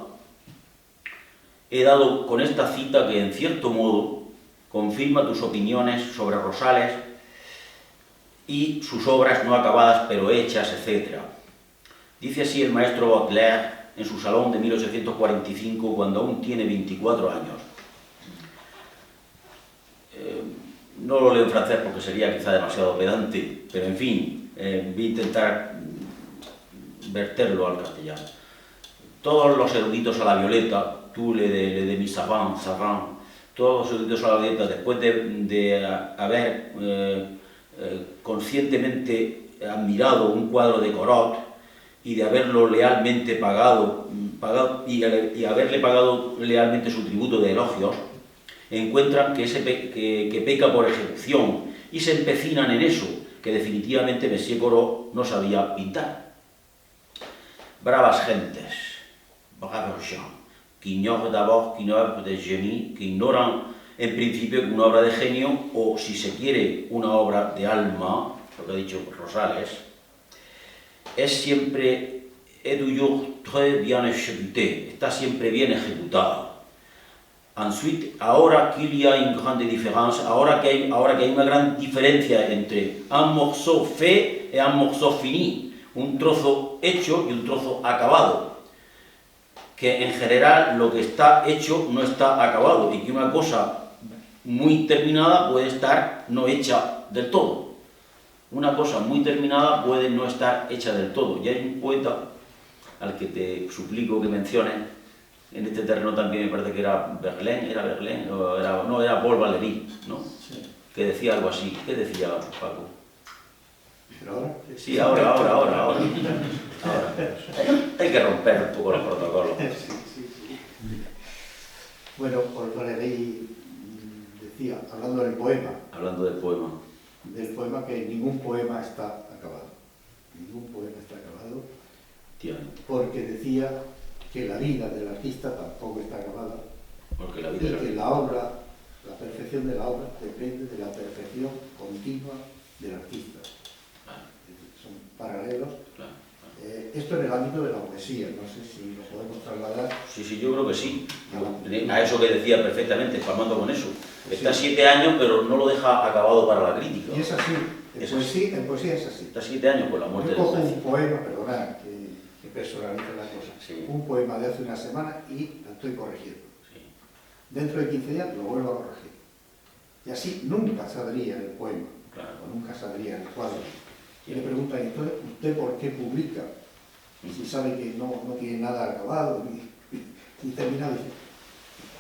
[SPEAKER 2] he dado con esta cita que, en cierto modo, confirma tus opiniones sobre Rosales y sus obras no acabadas pero hechas, etc. Dice así el maestro Baudelaire en su salón de 1845, cuando aún tiene 24 años. No lo leo en francés porque sería quizá demasiado pedante, pero en fin, voy a intentar verterlo al castellano. Todos los eruditos a la violeta, tú le de mi savant, todos los eruditos a la violeta, después de haber conscientemente admirado un cuadro de Corot y de haberlo lealmente pagado y haberle pagado lealmente su tributo de elogios, encuentran que peca por ejecución y se empecinan en eso, que definitivamente Monsieur Corot no sabía pintar. Bravas gentes, bravos gens, que ignoran d'abord qu'une œuvre de génie, que ignoran en principio que una obra de genio, o si se quiere una obra de alma, lo que ha dicho Rosales, es siempre toujours très bien exécutée, está siempre bien ejecutada. Ensuite, ahora qu'il y a une grande différence, ahora que hay una gran diferencia entre un morceau fait et un morceau fini, un trozo hecho y un trozo acabado, que en general lo que está hecho no está acabado y que una cosa muy terminada puede estar no hecha del todo. Una cosa muy terminada puede no estar hecha del todo. Y hay un poeta al que te suplico que menciones, en este terreno también me parece que era Verlaine, no, era Paul Valéry, ¿no? Sí. Que decía algo así. ¿Qué decía Paco?
[SPEAKER 3] ¿Pero ahora?
[SPEAKER 2] Sí, ahora. Hay que romper un poco los protocolos.
[SPEAKER 3] Sí. Bueno, Paul Valéry decía, hablando del poema.
[SPEAKER 2] Hablando del poema.
[SPEAKER 3] Del poema, que ningún poema está acabado. Ningún poema está acabado. Porque decía que la vida del artista tampoco está acabada.
[SPEAKER 2] Porque la vida
[SPEAKER 3] y que la obra, la perfección de la obra, depende de la perfección continua del artista. Son paralelos. Esto en el ámbito de la poesía, no sé si lo podemos trasladar.
[SPEAKER 2] Sí, yo creo que sí. A eso que decía perfectamente, palmando con eso. Está 7 años, pero no lo deja acabado para la crítica.
[SPEAKER 3] Y es así. En poesía es así.
[SPEAKER 2] Está 7 años con la muerte de
[SPEAKER 3] Yo cojo un poema, perdona, que personaliza la cosa.
[SPEAKER 2] Sí.
[SPEAKER 3] Un poema de hace una semana y lo estoy corrigiendo.
[SPEAKER 2] Sí.
[SPEAKER 3] Dentro de 15 días lo vuelvo a corregir. Y así nunca saldría el poema,
[SPEAKER 2] Claro.
[SPEAKER 3] o nunca saldría el cuadro. Y le preguntan, entonces, ¿usted por qué publica? Si sabe que no tiene nada acabado ni terminado.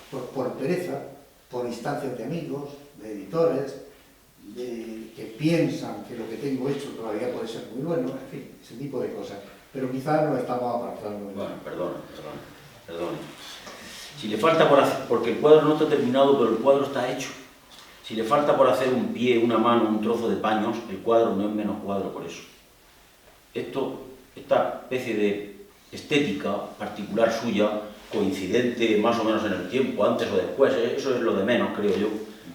[SPEAKER 3] Por pereza, por instancias de amigos, de editores, que piensan que lo que tengo hecho todavía puede ser muy bueno, en fin, ese tipo de cosas. Pero quizás no estamos apartando.
[SPEAKER 2] Bueno, perdón. Si le falta por hacer, porque el cuadro no está terminado, pero el cuadro está hecho. Si le falta por hacer un pie, una mano, un trozo de paños, el cuadro no es menos cuadro por eso. Esta especie de estética particular suya, coincidente más o menos en el tiempo, antes o después, eso es lo de menos, creo yo,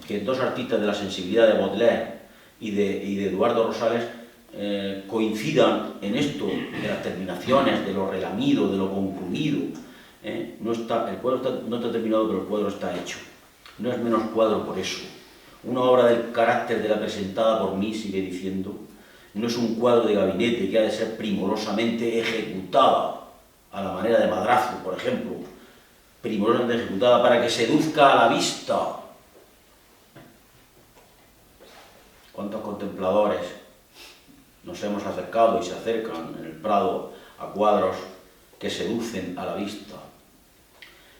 [SPEAKER 2] que dos artistas de la sensibilidad de Baudelaire y de Eduardo Rosales coincidan en esto, de las terminaciones, de lo relamido, de lo concluido. El cuadro no está terminado, pero el cuadro está hecho. No es menos cuadro por eso. Una obra del carácter de la presentada por mí, sigue diciendo, no es un cuadro de gabinete que ha de ser primorosamente ejecutada, a la manera de Madrazo, por ejemplo, primorosamente ejecutada para que seduzca a la vista. ¿Cuántos contempladores nos hemos acercado y se acercan en el Prado a cuadros que seducen a la vista?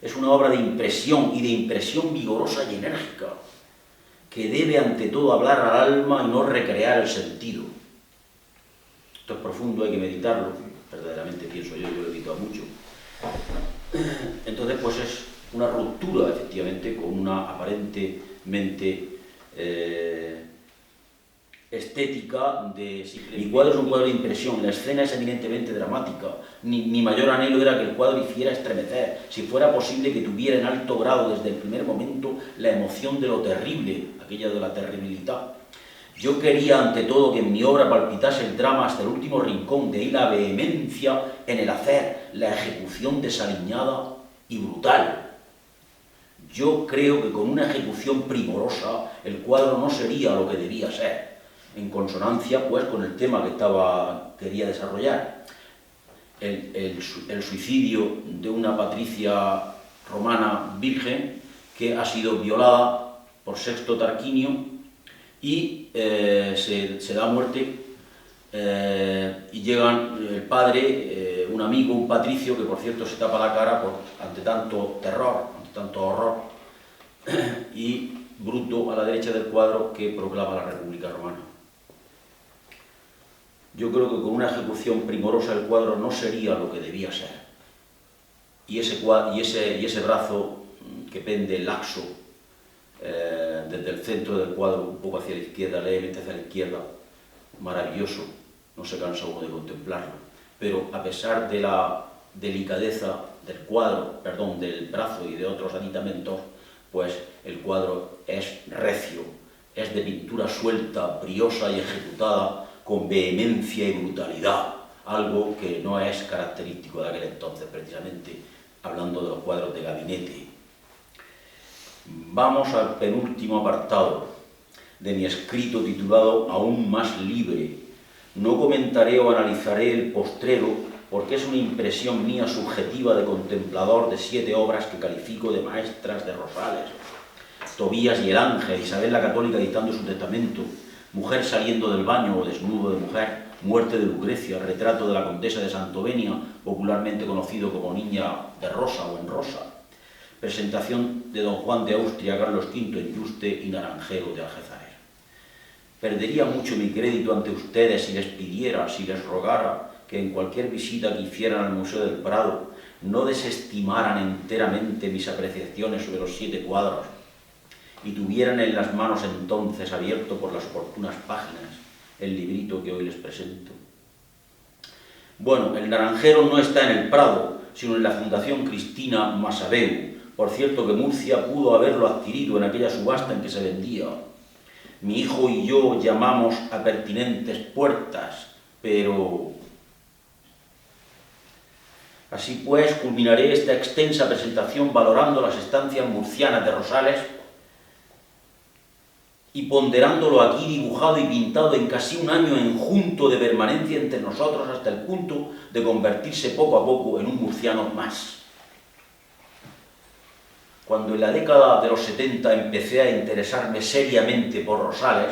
[SPEAKER 2] Es una obra de impresión, y de impresión vigorosa y enérgica, que debe ante todo hablar al alma y no recrear el sentido. Esto es profundo, hay que meditarlo, verdaderamente pienso yo lo he meditado mucho. Entonces, pues es una ruptura, efectivamente, con una aparentemente estética estética de... Mi cuadro es un cuadro de impresión, la escena es eminentemente dramática. Mi mayor anhelo era que el cuadro hiciera estremecer, si fuera posible que tuviera en alto grado desde el primer momento la emoción de lo terrible, aquella de la terribilidad. Yo quería ante todo que en mi obra palpitase el drama hasta el último rincón, de ahí la vehemencia en el hacer, la ejecución desaliñada y brutal. Yo creo que con una ejecución primorosa el cuadro no sería lo que debía ser, en consonancia pues con el tema que quería desarrollar. El suicidio de una patricia romana virgen que ha sido violada por Sexto Tarquinio y se da muerte y llegan el padre, un amigo, un patricio, que por cierto se tapa la cara ante tanto terror, tanto horror, y Bruto a la derecha del cuadro, que proclama la República Romana. Yo creo que con una ejecución primorosa el cuadro no sería lo que debía ser. Y ese brazo que pende laxo desde el centro del cuadro, un poco hacia la izquierda, levemente hacia la izquierda, maravilloso, no se cansa uno de contemplarlo. Pero a pesar de la delicadeza del cuadro, perdón, del brazo y de otros aditamentos, pues el cuadro es recio, es de pintura suelta, briosa y ejecutada con vehemencia y brutalidad, algo que no es característico de aquel entonces, precisamente, hablando de los cuadros de gabinete. Vamos al penúltimo apartado de mi escrito titulado Aún más libre. No comentaré o analizaré el postrero, porque es una impresión mía subjetiva de contemplador de 7 obras que califico de maestras de Rosales: Tobías y el Ángel, Isabel la Católica dictando su testamento, Mujer saliendo del baño o Desnudo de mujer, Muerte de Lucrecia, Retrato de la Condesa de Santovenia, popularmente conocido como Niña de Rosa o en Rosa, Presentación de Don Juan de Austria, Carlos V en Yuste y Naranjero de Algézares. Perdería mucho mi crédito ante ustedes si les pidiera, si les rogara, que en cualquier visita que hicieran al Museo del Prado no desestimaran enteramente mis apreciaciones sobre los 7 cuadros y tuvieran en las manos entonces, abierto por las oportunas páginas, el librito que hoy les presento. Bueno, el Naranjero no está en el Prado, sino en la Fundación Cristina Massabeu. Por cierto que Murcia pudo haberlo adquirido en aquella subasta en que se vendía. Mi hijo y yo llamamos a pertinentes puertas, pero... Así pues, culminaré esta extensa presentación valorando las estancias murcianas de Rosales y ponderándolo aquí dibujado y pintado en casi un año enjunto de permanencia entre nosotros hasta el punto de convertirse poco a poco en un murciano más. Cuando en la década de los 70 empecé a interesarme seriamente por Rosales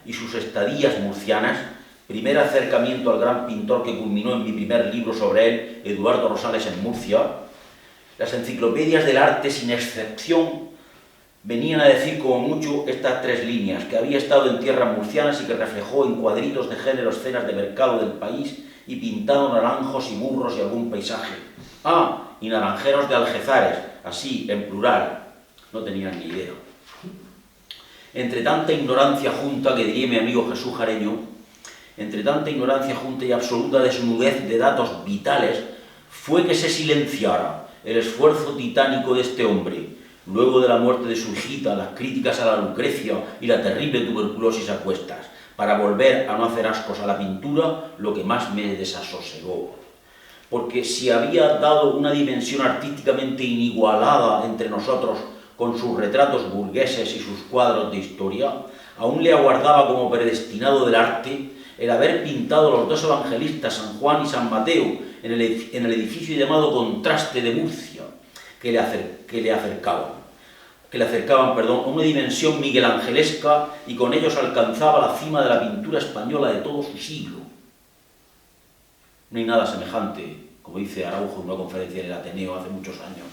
[SPEAKER 2] y sus estadías murcianas, primer acercamiento al gran pintor que culminó en mi primer libro sobre él, Eduardo Rosales en Murcia, las enciclopedias del arte, sin excepción, venían a decir como mucho estas 3 líneas: que había estado en tierras murcianas y que reflejó en cuadritos de género escenas de mercado del país y pintado naranjos y burros y algún paisaje. Ah, y naranjeros de Algézares, así, en plural. No tenían ni idea. Entre tanta ignorancia junta, que diría mi amigo Jesús Jareño, entre tanta ignorancia junta y absoluta desnudez de datos vitales, fue que se silenciara el esfuerzo titánico de este hombre, luego de la muerte de su hijita, las críticas a la Lucrecia y la terrible tuberculosis a cuestas, para volver a no hacer ascos a la pintura, lo que más me desasosegó. Porque si había dado una dimensión artísticamente inigualada entre nosotros con sus retratos burgueses y sus cuadros de historia, aún le aguardaba como predestinado del arte el haber pintado los 2 evangelistas, San Juan y San Mateo, en el edificio llamado Contraste de Murcia, que le acercaban a una dimensión miguelangelesca, y con ellos alcanzaba la cima de la pintura española de todo su siglo. No hay nada semejante, como dice Araujo en una conferencia en el Ateneo hace muchos años,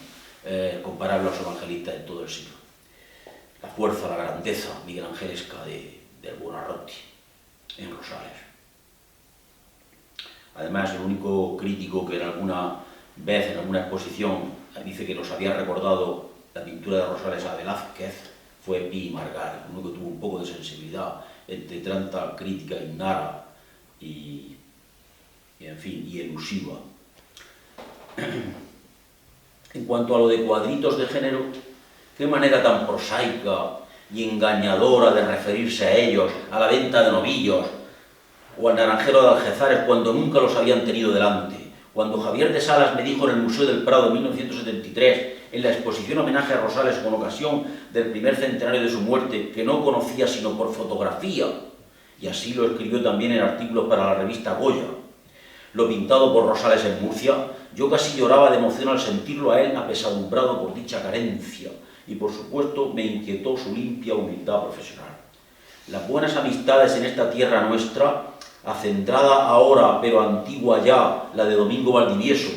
[SPEAKER 2] comparable a los evangelistas de todo el siglo. La fuerza, la grandeza miguelangelesca del Buonarroti en Rosales. Además, el único crítico que en alguna vez, en alguna exposición, dice que nos había recordado la pintura de Rosales a Velázquez, fue Pi Margari, uno que tuvo un poco de sensibilidad entre tanta crítica ignara y en fin, y elusiva. En cuanto a lo de cuadritos de género, qué manera tan prosaica y engañadora de referirse a ellos, a la venta de novillos, o al naranjero de Algézares, cuando nunca los habían tenido delante. Cuando Javier de Salas me dijo en el Museo del Prado en 1973, en la exposición homenaje a Rosales con ocasión del primer centenario de su muerte, que no conocía sino por fotografía, y así lo escribió también en artículos para la revista Goya, lo pintado por Rosales en Murcia, yo casi lloraba de emoción al sentirlo a él apesadumbrado por dicha carencia, y por supuesto me inquietó su limpia humildad profesional. Las buenas amistades en esta tierra nuestra, acendrada ahora pero antigua ya, la de Domingo Valdivieso,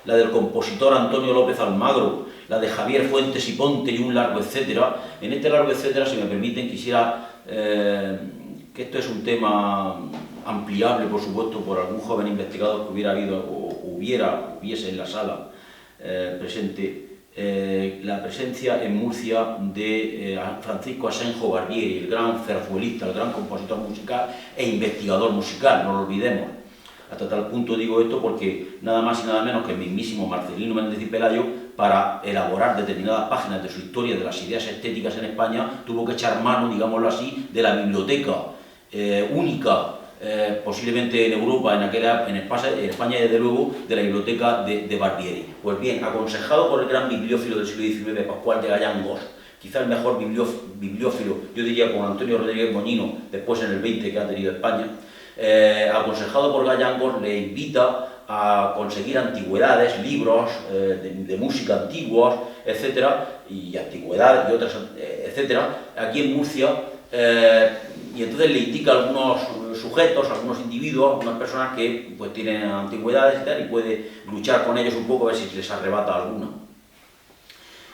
[SPEAKER 2] la del compositor Antonio López Almagro, la de Javier Fuentes y Ponte y un largo etcétera. En este largo etcétera, si me permiten, quisiera, que esto es un tema ampliable, por supuesto, por algún joven investigador que hubiera habido o hubiese en la sala presente, la presencia en Murcia de Francisco Asenjo Barbieri, el gran zarzuelista, el gran compositor musical e investigador musical, no lo olvidemos. Hasta tal punto digo esto porque nada más y nada menos que el mismísimo Marcelino Méndez y Pelayo, para elaborar determinadas páginas de su historia de las ideas estéticas en España, tuvo que echar mano, digámoslo así, de la biblioteca única, posiblemente en Europa, en España desde luego, de la biblioteca de Barbieri. Pues bien, aconsejado por el gran bibliófilo del siglo XIX, Pascual de Gallangos, quizá el mejor bibliófilo, yo diría con Antonio Rodríguez Moñino, después en el 20 que ha tenido España, aconsejado por Gallangos, le invita a conseguir antigüedades, libros de música antiguos, etcétera, y antigüedades y otras, etcétera, aquí en Murcia, y entonces le indica a algunos sujetos, a algunos individuos, a algunas personas que pues tienen antigüedades y tal, y puede luchar con ellos un poco a ver si les arrebata alguna.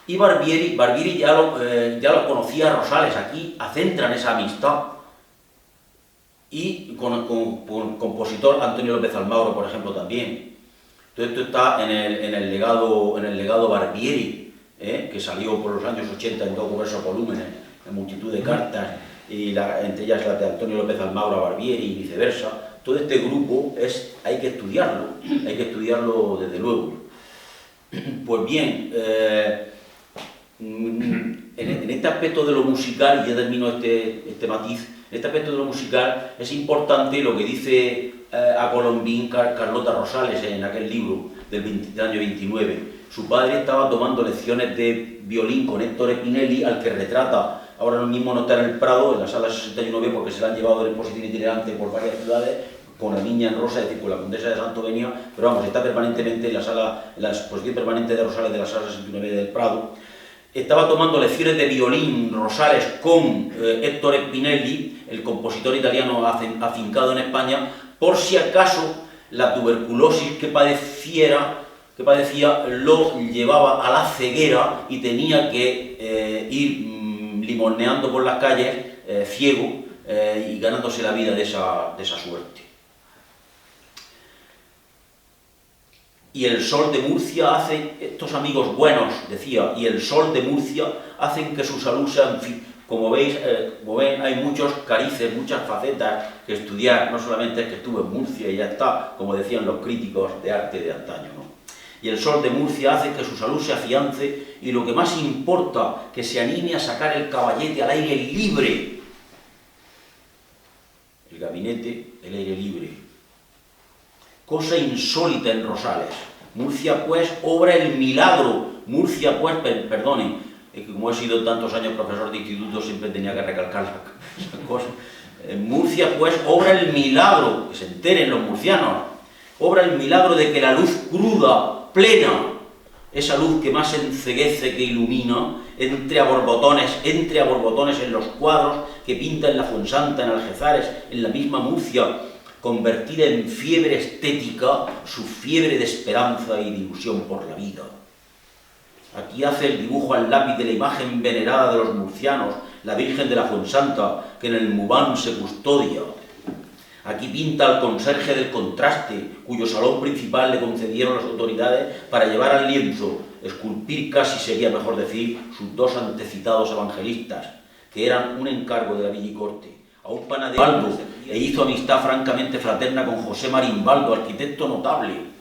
[SPEAKER 2] Y Barbieri ya lo conocía a Rosales, aquí acentran esa amistad, y con el compositor Antonio López Almagro, por ejemplo, también. Todo esto está en el legado Barbieri, que salió por los años 80 en dos diversos volúmenes, en multitud de cartas, y entre ellas la de Antonio López Almagro a Barbieri y viceversa. Todo este grupo hay que estudiarlo desde luego. Pues bien, en este aspecto de lo musical, y ya termino este matiz, en este aspecto de lo musical es importante lo que dice a Colombín Carlota Rosales en aquel libro del año 29. Su padre estaba tomando lecciones de violín con Héctor Spinelli, al que retrata. Ahora mismo no está en el Prado, en la sala 69, porque se la han llevado de exposición itinerante por varias ciudades, con la Niña en Rosa, es decir, con la Condesa de Santovenia, pero vamos, está permanentemente en la exposición permanente de Rosales de la sala 69 del Prado. Estaba tomando lecciones de violín Rosales con Héctor Spinelli, el compositor italiano afincado en España, por si acaso la tuberculosis que padecía lo llevaba a la ceguera y tenía que ir limoneando por las calles, ciego, y ganándose la vida de esa suerte. Y el sol de Murcia hace, estos amigos buenos, decía, y el sol de Murcia hacen que su salud sea, como ven, hay muchos carices, muchas facetas que estudiar, no solamente es que estuve en Murcia y ya está, como decían los críticos de arte de antaño, ¿no? Y el sol de Murcia hace que su salud se afiance y lo que más importa, que se anime a sacar el caballete al aire libre. El gabinete, el aire libre. Cosa insólita en Rosales. Murcia, pues, obra el milagro. Murcia, pues, perdonen, que como he sido tantos años profesor de instituto, siempre tenía que recalcar la cosa. Murcia, pues, obra el milagro, que se enteren los murcianos, obra el milagro de que la luz cruda, plena, esa luz que más enceguece que ilumina, entre a borbotones en los cuadros que pinta en la Fuensanta, en Algézares, en la misma Murcia, convertida en fiebre estética, su fiebre de esperanza y de ilusión por la vida. Aquí hace el dibujo al lápiz de la imagen venerada de los murcianos, la Virgen de la Fuensanta, que en el Mubán se custodia. Aquí pinta al conserje del contraste, cuyo salón principal le concedieron las autoridades para llevar al lienzo esculpir, casi sería mejor decir, sus dos antecitados evangelistas, que eran un encargo de la Villicorte, a un panadero, e hizo amistad francamente fraterna con José Marimbaldo, arquitecto notable.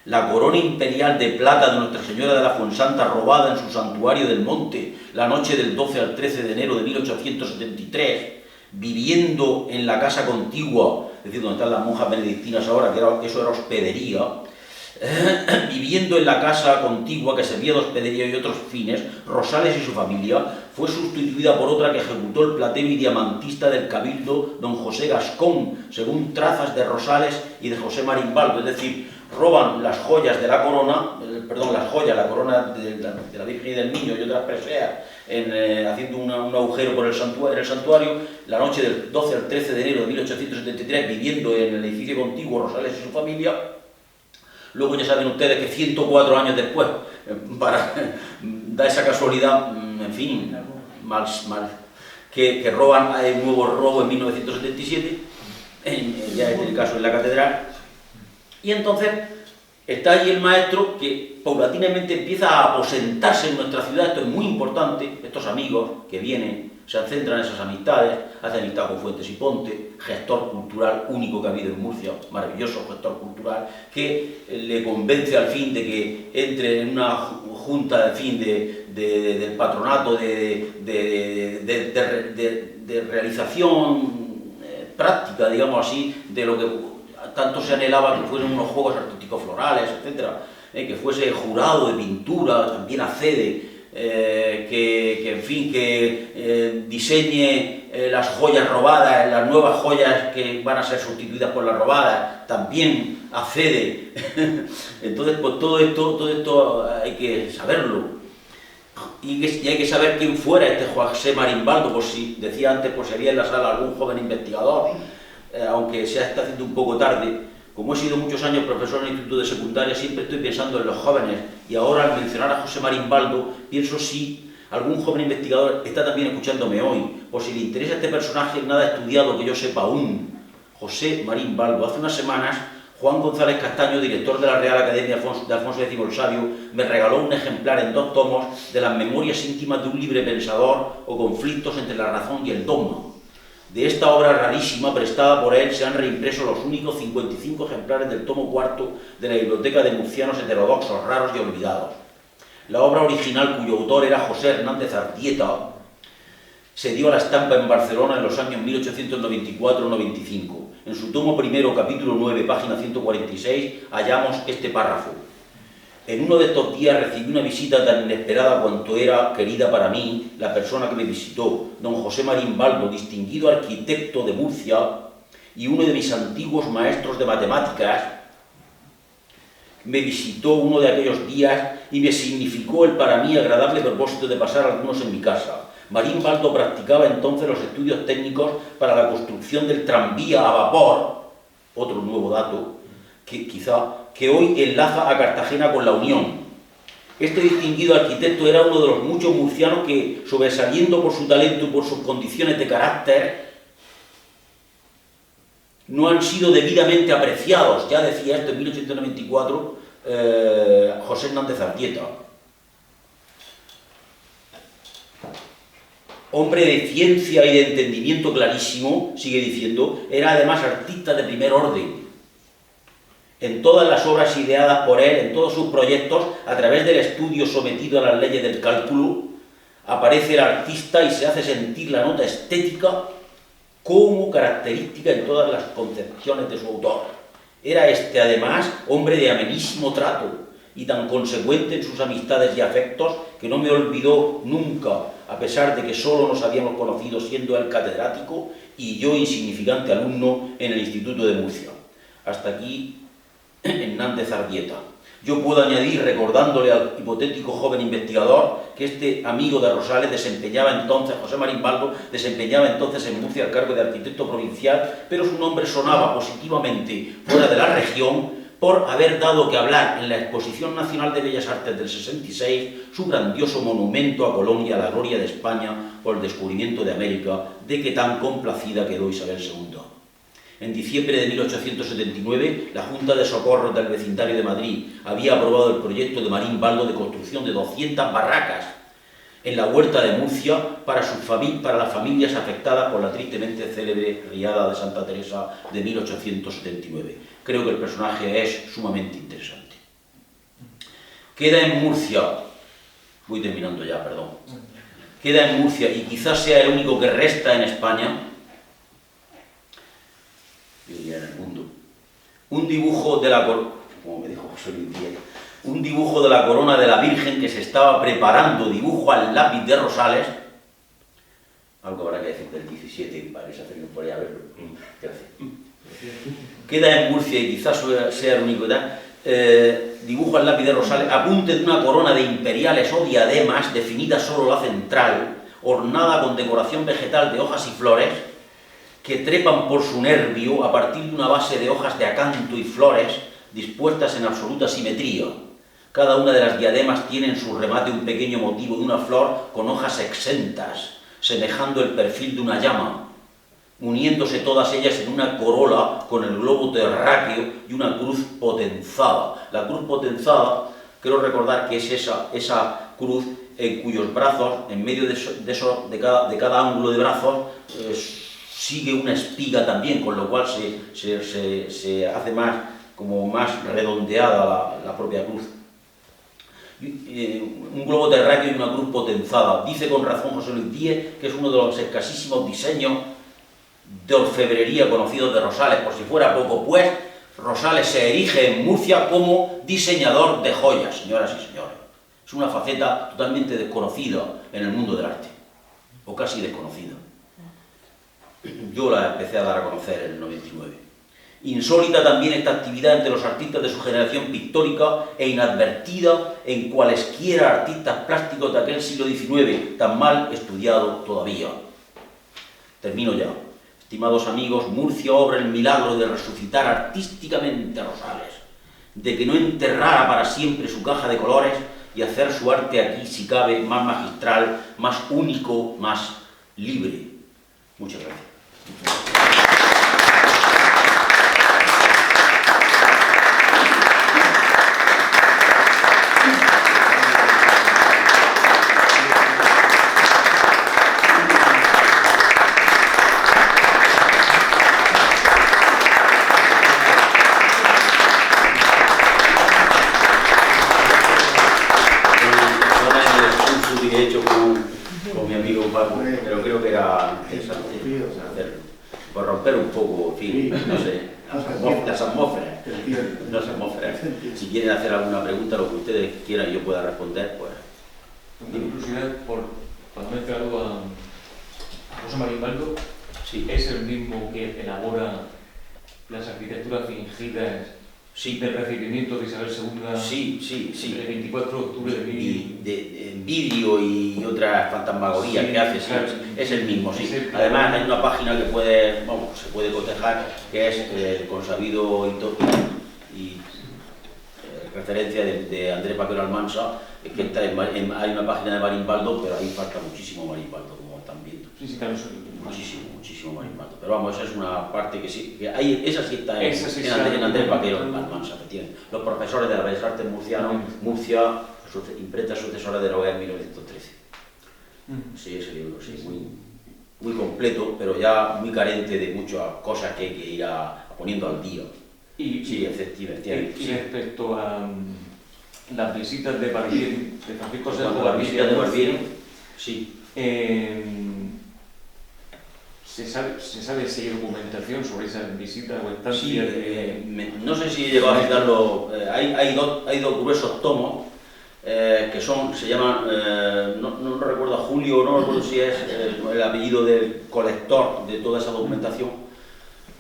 [SPEAKER 2] La corona imperial de plata de Nuestra Señora de la Fuensanta, robada en su santuario del Monte la noche del 12 al 13 de enero de 1873, viviendo en la casa contigua, es decir, donde están las monjas benedictinas ahora, que eso era hospedería, viviendo en la casa contigua que servía de hospedería y otros fines, Rosales y su familia, fue sustituida por otra que ejecutó el platero y diamantista del Cabildo, don José Gascón, según trazas de Rosales y de José Marimbaldo, es decir, roban las joyas de la corona, la corona de la Virgen y del Niño y otras preseas, haciendo un agujero por el santuario, la noche del 12 al 13 de enero de 1873, viviendo en el edificio contiguo Rosales y su familia. Luego ya saben ustedes que 104 años después, da esa casualidad, en fin, que roban un nuevo robo en 1977, ya es el caso en la catedral. Y entonces está allí el maestro que paulatinamente empieza a aposentarse en nuestra ciudad. Esto es muy importante, estos amigos que vienen, se centran en esas amistades, hace amistad con Fuentes y Ponte, gestor cultural único que ha habido en Murcia, maravilloso gestor cultural, que le convence al fin de que entre en una junta, al fin, del patronato de realización práctica, digamos así, de lo que tanto se anhelaba que fueran unos juegos artísticos florales, etc., que fuese jurado de pintura, también accede, que diseñe las joyas robadas, las nuevas joyas que van a ser sustituidas por las robadas, también accede. Entonces, pues todo esto hay que saberlo. Y hay que saber quién fuera este José Marimbaldo, por si decía antes, por si había en la sala algún joven investigador, aunque se está haciendo un poco tarde. Como he sido muchos años profesor en el Instituto de Secundaria, siempre estoy pensando en los jóvenes, y ahora al mencionar a José Marimbaldo, pienso si algún joven investigador está también escuchándome hoy, por si le interesa este personaje nada estudiado que yo sepa aún. José Marimbaldo. Hace unas semanas, Juan González Castaño, director de la Real Academia de Alfonso X el Sabio, me regaló un ejemplar en 2 tomos de las memorias íntimas de un libre pensador o conflictos entre la razón y el dogma. De esta obra rarísima, prestada por él, se han reimpreso los únicos 55 ejemplares del tomo 4 de la Biblioteca de Murcianos Heterodoxos, Raros y Olvidados. La obra original, cuyo autor era José Hernández Artieta, se dio a la estampa en Barcelona en los años 1894-95. En su tomo primero, capítulo 9, página 146, hallamos este párrafo. En uno de estos días recibí una visita tan inesperada cuanto era querida para mí la persona que me visitó, don José Marimbaldo, distinguido arquitecto de Murcia y uno de mis antiguos maestros de matemáticas. Me visitó uno de aquellos días y me significó el para mí agradable propósito de pasar algunos en mi casa. Marimbaldo practicaba entonces los estudios técnicos para la construcción del tranvía a vapor, otro nuevo dato, que hoy enlaza a Cartagena con la Unión. Este distinguido arquitecto era uno de los muchos murcianos que, sobresaliendo por su talento y por sus condiciones de carácter, no han sido debidamente apreciados. Ya decía esto en 1894 José Hernández Artieta. Hombre de ciencia y de entendimiento clarísimo, sigue diciendo, era además artista de primer orden. En todas las obras ideadas por él, en todos sus proyectos, a través del estudio sometido a las leyes del cálculo, aparece el artista y se hace sentir la nota estética como característica en todas las concepciones de su autor. Era este, además, hombre de amenísimo trato y tan consecuente en sus amistades y afectos que no me olvidó nunca, a pesar de que solo nos habíamos conocido siendo él catedrático y yo insignificante alumno en el Instituto de Murcia. Hasta aquí Hernández Artieta. Yo puedo añadir, recordándole al hipotético joven investigador, que este amigo de Rosales desempeñaba entonces, José Marimbaldo, desempeñaba entonces en Murcia el cargo de arquitecto provincial, pero su nombre sonaba positivamente fuera de la región por haber dado que hablar en la Exposición Nacional de Bellas Artes del 66 su grandioso monumento a Colón y a la gloria de España por el descubrimiento de América, de que tan complacida quedó Isabel II. En diciembre de 1879, la Junta de Socorros del vecindario de Madrid había aprobado el proyecto de Marín Baldo de construcción de 200 barracas en la huerta de Murcia para las familias afectadas por la tristemente célebre riada de Santa Teresa de 1879. Creo que el personaje es sumamente interesante. Queda en Murcia, voy terminando ya, perdón, queda en Murcia, y quizás sea el único que resta en España, yo diría en el mundo, un dibujo de la como me dijo José Luis Díaz, un dibujo de la corona de la Virgen que se estaba preparando, dibujo al lápiz de Rosales, algo habrá que decir del 17, para que se acerquen por ahí a verlo. Gracias. Queda en Murcia, y quizás sea el único, dibujo al lápiz de Rosales, apunte de una corona de imperiales o diademas, definida solo la central, ornada con decoración vegetal de hojas y flores, que trepan por su nervio a partir de una base de hojas de acanto y flores, dispuestas en absoluta simetría. Cada una de las diademas tiene en su remate un pequeño motivo de una flor con hojas exentas, semejando el perfil de una llama, uniéndose todas ellas en una corola con el globo terráqueo y una cruz potenzada. La cruz potenzada, quiero recordar que es esa cruz en cuyos brazos, en medio de cada ángulo de brazos, sigue una espiga también, con lo cual se hace más redondeada la propia cruz. Un globo terráqueo y una cruz potenzada. Dice con razón José Luis Díaz que es uno de los escasísimos diseños de orfebrería conocidos de Rosales. Por si fuera poco, pues, Rosales se erige en Murcia como diseñador de joyas, señoras y señores. Es una faceta totalmente desconocida en el mundo del arte, o casi desconocida. Yo la empecé a dar a conocer en el 99. Insólita también esta actividad entre los artistas de su generación pictórica e inadvertida en cualesquiera artistas plásticos de aquel siglo XIX, tan mal estudiado todavía. Termino ya. Estimados amigos, Murcia obra el milagro de resucitar artísticamente a Rosales, de que no enterrara para siempre su caja de colores y hacer su arte aquí, si cabe, más magistral, más único, más libre. Muchas gracias. Pero creo que era interesante hacerlo. Por romper un poco, en fin, no sé, las atmósferas. Si quieren hacer alguna pregunta, lo que ustedes quieran y yo pueda responder, pues.
[SPEAKER 4] Una curiosidad, cuando me he enterado a José Marín Baldo,
[SPEAKER 2] Sí.
[SPEAKER 4] ¿es el mismo que elabora las arquitecturas fingidas del recibimiento de Isabel II?
[SPEAKER 2] Sí.
[SPEAKER 4] El 24 de octubre
[SPEAKER 2] de vidrio y otras fantasmagorías que hace, sí,
[SPEAKER 4] claro.
[SPEAKER 2] Es el mismo, sí.
[SPEAKER 4] Sí.
[SPEAKER 2] Además hay una página que se puede cotejar, que es consabido y referencia de Andrés Vaquero Almansa, que está hay una página de Marín Baldo, pero ahí falta muchísimo Marín Baldo, como están viendo.
[SPEAKER 4] Sí, claro, eso.
[SPEAKER 2] Muchísimo Marín Baldo. Pero vamos, esa es una parte que sí, que hay, esa sí está en Andrés Vaquero Almansa, efectivamente. Los profesores de la Bellas Artes Murcia, imprenta sucesora de Rogué en 1913. Sí, ese libro, sí, muy completo, pero ya muy carente de muchas cosas que hay que ir poniendo al día. Sí, efectivamente.
[SPEAKER 4] Y respecto a las visitas de Barbieri, de Francisco Sergio
[SPEAKER 2] Las visitas de Barbieri, sí.
[SPEAKER 4] ¿Se sabe si hay documentación sobre esas visitas o estancias?
[SPEAKER 2] Sí, no sé si he llegado a citarlo. Hay dos gruesos tomos que se llaman, no recuerdo a Julio, no recuerdo si es el apellido del colector de toda esa documentación.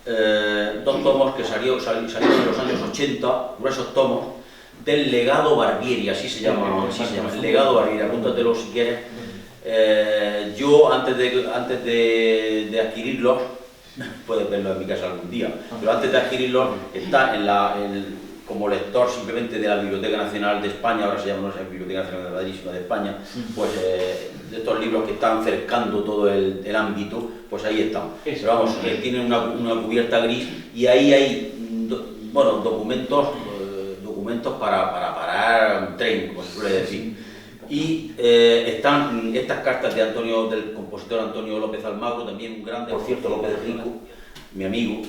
[SPEAKER 2] Dos tomos que salieron en los años 80, gruesos tomos, del legado Barbieri, así se llama, el legado Barbieri, apúntatelo si quieres. Yo antes de adquirirlos, puedes verlo en mi casa algún día, pero antes de adquirirlos está como lector simplemente de la Biblioteca Nacional de España, ahora se llama, no es Biblioteca Nacional de Madrid, sino de España, pues de estos libros que están cercando todo el ámbito, pues ahí están. Pero vamos, tienen una cubierta gris y ahí hay bueno, documentos para parar un tren, como se suele decir. Y están estas cartas del compositor Antonio López Almagro, también un grande, por cierto, López Rico, mi amigo,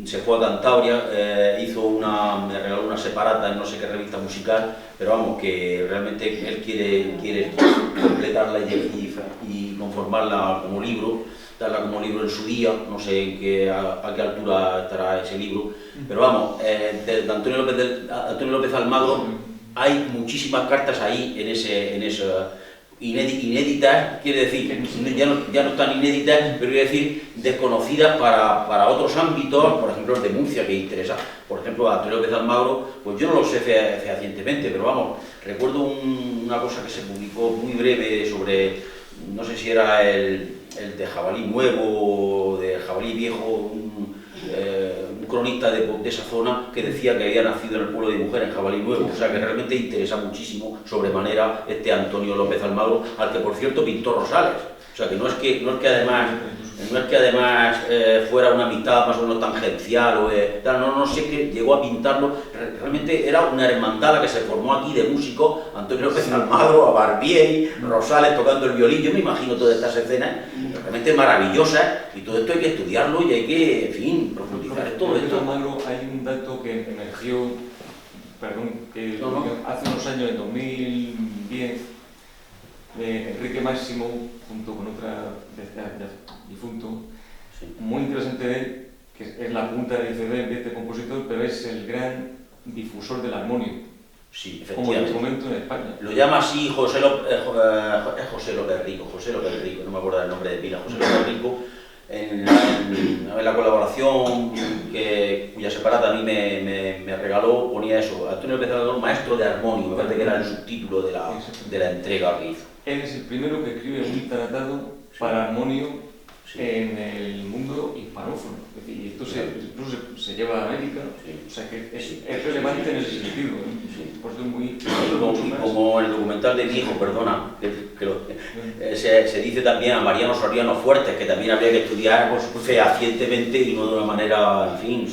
[SPEAKER 2] se fue a Cantabria, me regaló una separata en no sé qué revista musical, pero vamos, que realmente él quiere completarla y conformarla como libro, darla como libro en su día, no sé a qué altura estará ese libro, pero vamos, de Antonio López Almagro hay muchísimas cartas ahí en esa inéditas, quiere decir, ya no están inéditas, pero quiere decir desconocidas para otros ámbitos, por ejemplo el de Murcia, que interesa. Por ejemplo, a Antonio López Almagro, pues yo no lo sé fehacientemente, pero vamos, recuerdo una cosa que se publicó muy breve sobre, no sé si era el de Jabalí Nuevo, de Jabalí Viejo, un cronista de esa zona que decía que había nacido en el pueblo de Mujer, en Jabalí Nuevo, o sea que realmente interesa muchísimo sobremanera este Antonio López Almagro, al que por cierto pintó Rosales, o sea que no es que además fuera una amistad más o menos tangencial o tal, no sé, que llegó a pintarlo, realmente era una hermandad la que se formó aquí de músicos, Antonio López Almagro, a Barbieri, Rosales tocando el violín, yo me imagino todas estas escenas realmente maravillosas, y todo esto hay que estudiarlo y hay que, en fin, profundizar en todo esto.
[SPEAKER 4] Almagro, hay un dato que emergió, hace unos años, en 2010, Enrique Máximo, junto con otra difunto, muy interesante de él, que es la punta del iceberg de este compositor, pero es el gran difusor del armonio.
[SPEAKER 2] Sí,
[SPEAKER 4] como instrumento en España.
[SPEAKER 2] Lo llama así José López Rico, no me acuerdo del nombre de pila, José López Rico, en la colaboración cuya separata a mí me regaló, ponía eso, Antonio López Almagro, maestro de armonio, me parece que era el subtítulo de la entrega que hizo.
[SPEAKER 4] Él es el primero que escribe un tratado para armonio en el mundo hispanófono. Es decir, esto incluso se lleva a América, o sea que es relevante en ese sentido. Por eso es muy...
[SPEAKER 2] Como en el documental de mi hijo, perdona, se dice también a Mariano Soriano Fuertes, que también habría que estudiar fehacientemente y no de una manera, en fin...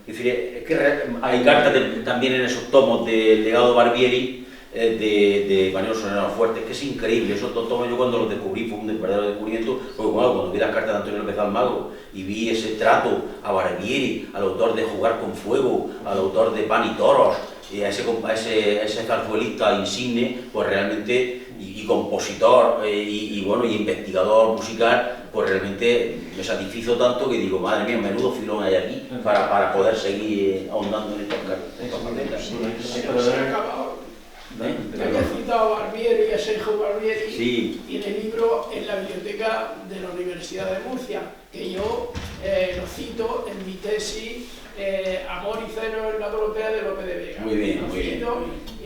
[SPEAKER 2] Es decir, es que hay cartas también en esos tomos del legado Barbieri, de Mariano Soriano Fuertes, que es increíble. Esos tomos yo cuando los descubrí fue un verdadero descubrimiento, porque bueno, cuando vi las cartas de Antonio López Almagro y vi ese trato a Barbieri, al autor de Jugar con Fuego, al autor de Pan y Toros, y a ese zarzuelista insigne, pues realmente, y compositor, y investigador musical, pues realmente me satisfizo tanto que digo, madre mía, menudo filón hay aquí para poder seguir ahondando en estas maneras.
[SPEAKER 5] Que había citado a Barbieri, a Sergio Barbieri,
[SPEAKER 2] sí.
[SPEAKER 5] Tiene libro en la biblioteca de la Universidad de Murcia, que yo lo cito en mi tesis, Amor y Celo en la Dorotea de Lope de Vega.
[SPEAKER 2] Muy bien, muy bien.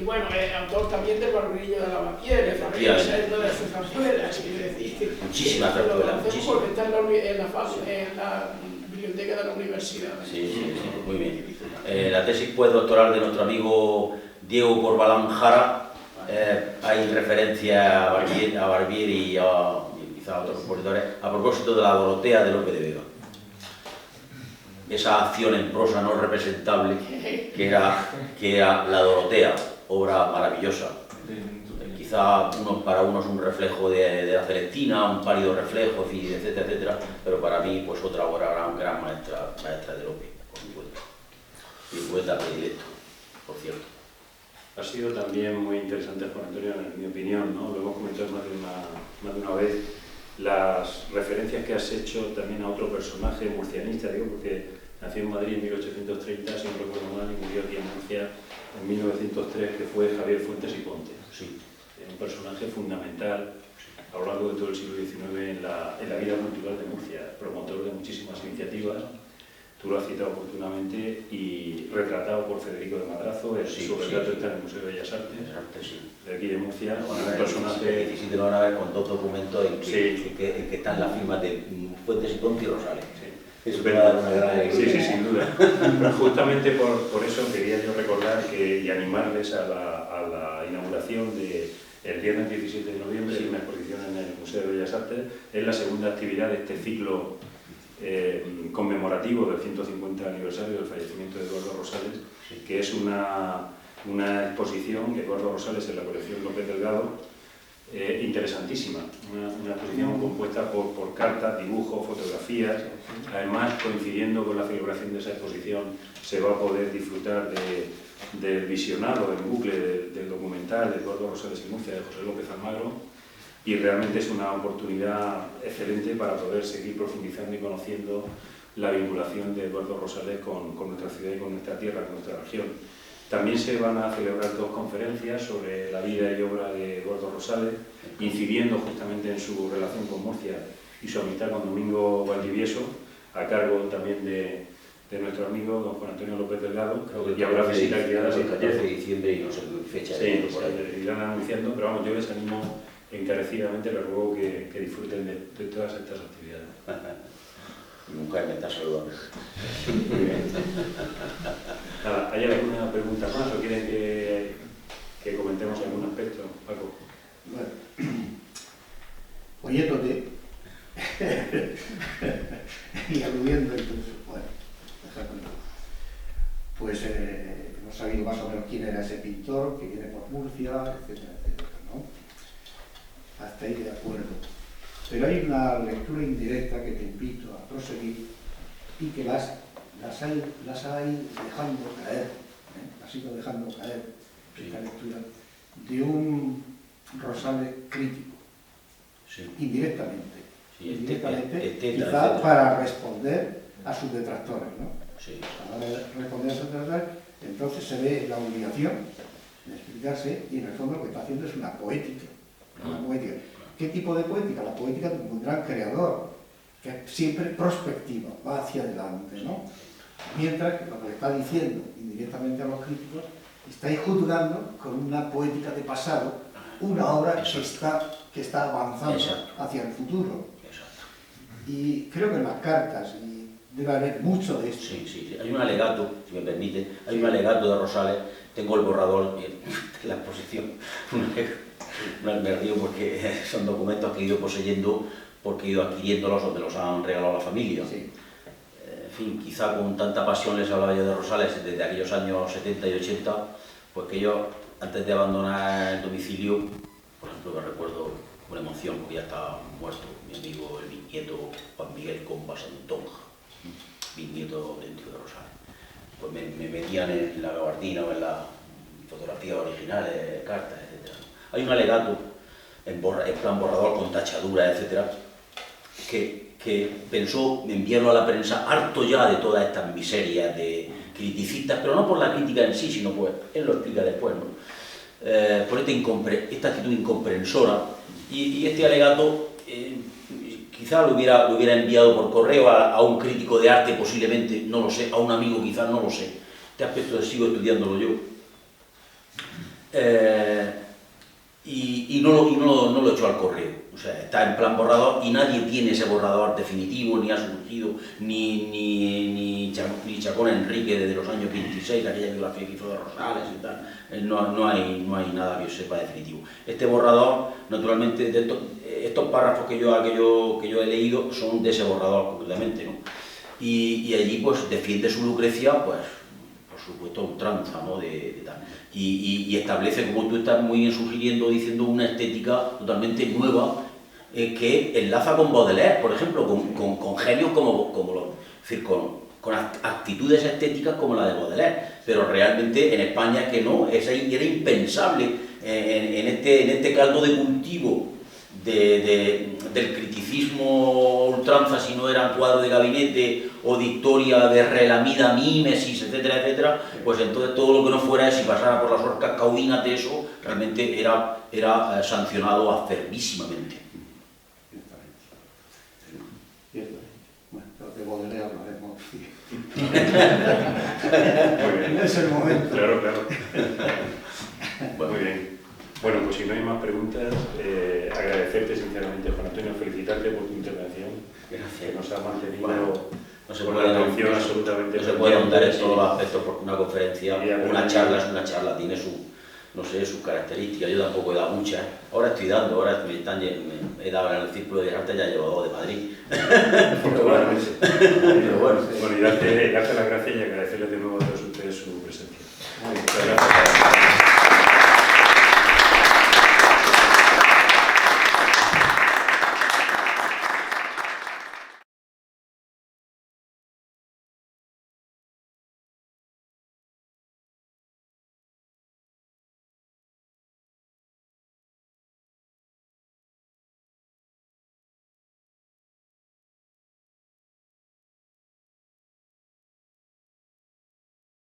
[SPEAKER 5] Y bueno, autor también del Barbrillo de la Lavapiés, también es uno de sus zarzuelas, quiero decir.
[SPEAKER 2] Muchísimas zarzuelas.
[SPEAKER 5] Porque está en la biblioteca de la universidad.
[SPEAKER 2] Sí, muy bien. La tesis doctoral de nuestro amigo Diego Corbalán Jara, hay referencia a Barbieri y quizá a otros compositores a propósito de la Dorotea de Lope de Vega. Esa acción en prosa no representable que era la Dorotea, obra maravillosa. Quizá para unos un reflejo de la Celestina, un pálido reflejo, etcétera, etcétera, pero para mí pues otra obra gran maestra de Lope, por mi cuenta. Mi poeta predilecto, por cierto.
[SPEAKER 1] Ha sido también muy interesante, Juan Antonio, en mi opinión, ¿no? Lo hemos comentado más de una vez, las referencias que has hecho también a otro personaje murcianista, digo, porque nació en Madrid en 1830, si no recuerdo mal, y murió aquí en Murcia en 1903, que fue Javier Fuentes y Ponte.
[SPEAKER 2] Sí.
[SPEAKER 1] Un personaje fundamental a lo largo de todo el siglo XIX en la vida cultural de Murcia, promotor de muchísimas iniciativas. Tú lo has citado oportunamente, y retratado por Federico de Madrazo, su retrato está en el Museo de Bellas Artes, de aquí de Murcia. Un personaje...
[SPEAKER 2] lo van a ver con dos documentos en que están las firmas de Fuentes y Ponte y Rosales.
[SPEAKER 1] Sí.
[SPEAKER 2] Eso te va a dar una gran alegría.
[SPEAKER 1] Sí, sin duda. Pero justamente por eso quería yo recordar y animarles a la inauguración el viernes 17 de noviembre, de una exposición en el Museo de Bellas Artes. Es la segunda actividad de este ciclo conmemorativo del 150 aniversario del fallecimiento de Eduardo Rosales, que es una exposición de Eduardo Rosales en la colección López Delgado, interesantísima, una exposición compuesta por cartas, dibujos, fotografías. Además, coincidiendo con la celebración de esa exposición, se va a poder disfrutar del visionado en bucle del documental de Eduardo Rosales y Murcia de José López Almagro, y realmente es una oportunidad excelente para poder seguir profundizando y conociendo la vinculación de Eduardo Rosales con nuestra ciudad y con nuestra tierra, con nuestra región. También se van a celebrar 2 conferencias sobre la vida y obra de Eduardo Rosales, incidiendo justamente en su relación con Murcia y su amistad con Domingo Valdivieso, a cargo también de nuestro amigo don Juan Antonio López Delgado, y habrá visita guiada
[SPEAKER 2] el 14 de diciembre y no sé qué fecha.
[SPEAKER 1] Sí, se irán anunciando, pero vamos, yo les animo encarecidamente, les ruego que disfruten de todas estas actividades.
[SPEAKER 2] Mi mujer me está saludando.
[SPEAKER 1] Muy bien. Nada, ¿hay alguna pregunta más o quieren que comentemos algún aspecto, Paco?
[SPEAKER 3] Bueno, oyéndote y aludiendo, entonces, bueno, pues hemos sabido más o menos quién era ese pintor que viene por Murcia, etcétera, etcétera, ¿no? Hasta ahí de acuerdo. Pero hay una lectura indirecta que te invito a proseguir y que las ha ido dejando caer, las ha ido dejando caer, esta lectura, de un Rosales crítico, indirectamente, quizá para responder a sus detractores, ¿no?
[SPEAKER 2] Sí.
[SPEAKER 3] Para responder a sus detractores, entonces se ve la obligación de explicarse, y en el fondo lo que está haciendo es una poética. ¿Qué tipo de poética? La poética de un gran creador, que es siempre prospectiva, va hacia adelante, ¿no? Mientras que lo que le está diciendo indirectamente a los críticos, estáis juzgando con una poética de pasado una obra que está avanzando hacia el futuro. Y creo que en las cartas, y debe haber mucho de esto.
[SPEAKER 2] Sí. Hay un alegato, si me permite, hay un alegato de Rosales, tengo el borrador en la exposición. Me río porque son documentos que he ido poseyendo porque he ido adquiriéndolos o me los han regalado la familia.
[SPEAKER 3] Sí.
[SPEAKER 2] En fin, quizá con tanta pasión les hablaba yo de Rosales desde aquellos años 70 y 80, pues que yo, antes de abandonar el domicilio, por ejemplo, me recuerdo con emoción, porque ya está muerto mi amigo, el bisnieto Juan Miguel Comba Santonja, bisnieto dentro de Rosales. Pues me metían en la gabardina o en la fotografía original, cartas, etc. Hay un alegato en plan borrador con tachadura, etcétera, que pensó enviarlo a la prensa harto ya de todas estas miserias de criticistas, pero no por la crítica en sí, sino pues, él lo explica después, ¿no? Por esta actitud incomprensora, y este alegato quizá lo hubiera enviado por correo a un crítico de arte, posiblemente, no lo sé, a un amigo quizás, no lo sé. Este aspecto sigo estudiándolo yo. Y no lo he hecho al correo, o sea, está en plan borrador y nadie tiene ese borrador definitivo, ni ha surgido, ni Chacón Enrique desde los años 26, aquella biografía que hizo de Rosales y tal, no hay nada que yo sepa definitivo. Este borrador, naturalmente, estos párrafos que yo he leído son de ese borrador concretamente, ¿no? Y allí pues defiende su Lucrecia, pues, por supuesto, ultranza, ¿no? De tal. Y establece, como tú estás muy bien sugiriendo, diciendo una estética totalmente nueva que enlaza con Baudelaire, por ejemplo, con genios con actitudes estéticas como la de Baudelaire, pero realmente en España es que no, era impensable en este caldo de cultivo del criticismo ultranza, si no era cuadro de gabinete o dictoria de relamida mímesis, etcétera, etcétera, pues entonces todo lo que no fuera eso y pasara por las orcas caudinas de eso, realmente era sancionado acervísimamente.
[SPEAKER 3] Bueno, pero de Baudelaire hablaremos.
[SPEAKER 1] Muy bien.
[SPEAKER 3] Es el momento.
[SPEAKER 1] Claro. Muy bien. Bueno, pues si no hay más preguntas, agradecerte sinceramente, Juan Antonio, felicitarte por tu intervención.
[SPEAKER 2] Gracias.
[SPEAKER 1] Que nos ha mantenido
[SPEAKER 2] No se
[SPEAKER 1] con
[SPEAKER 2] puede,
[SPEAKER 1] la atención absolutamente
[SPEAKER 2] no se puede ahondar en
[SPEAKER 1] pendiente,
[SPEAKER 2] todos
[SPEAKER 1] sí.
[SPEAKER 2] los aspectos porque una conferencia, una charla es una charla, tiene su, no sé, sus características. Yo tampoco he dado muchas. Ahora estoy dando, ahora he dado en el Círculo de Arte, ya llevo 2 de Madrid.
[SPEAKER 1] Afortunadamente.
[SPEAKER 2] Pero bueno.
[SPEAKER 1] Bueno, y darte las gracias y agradecerles de nuevo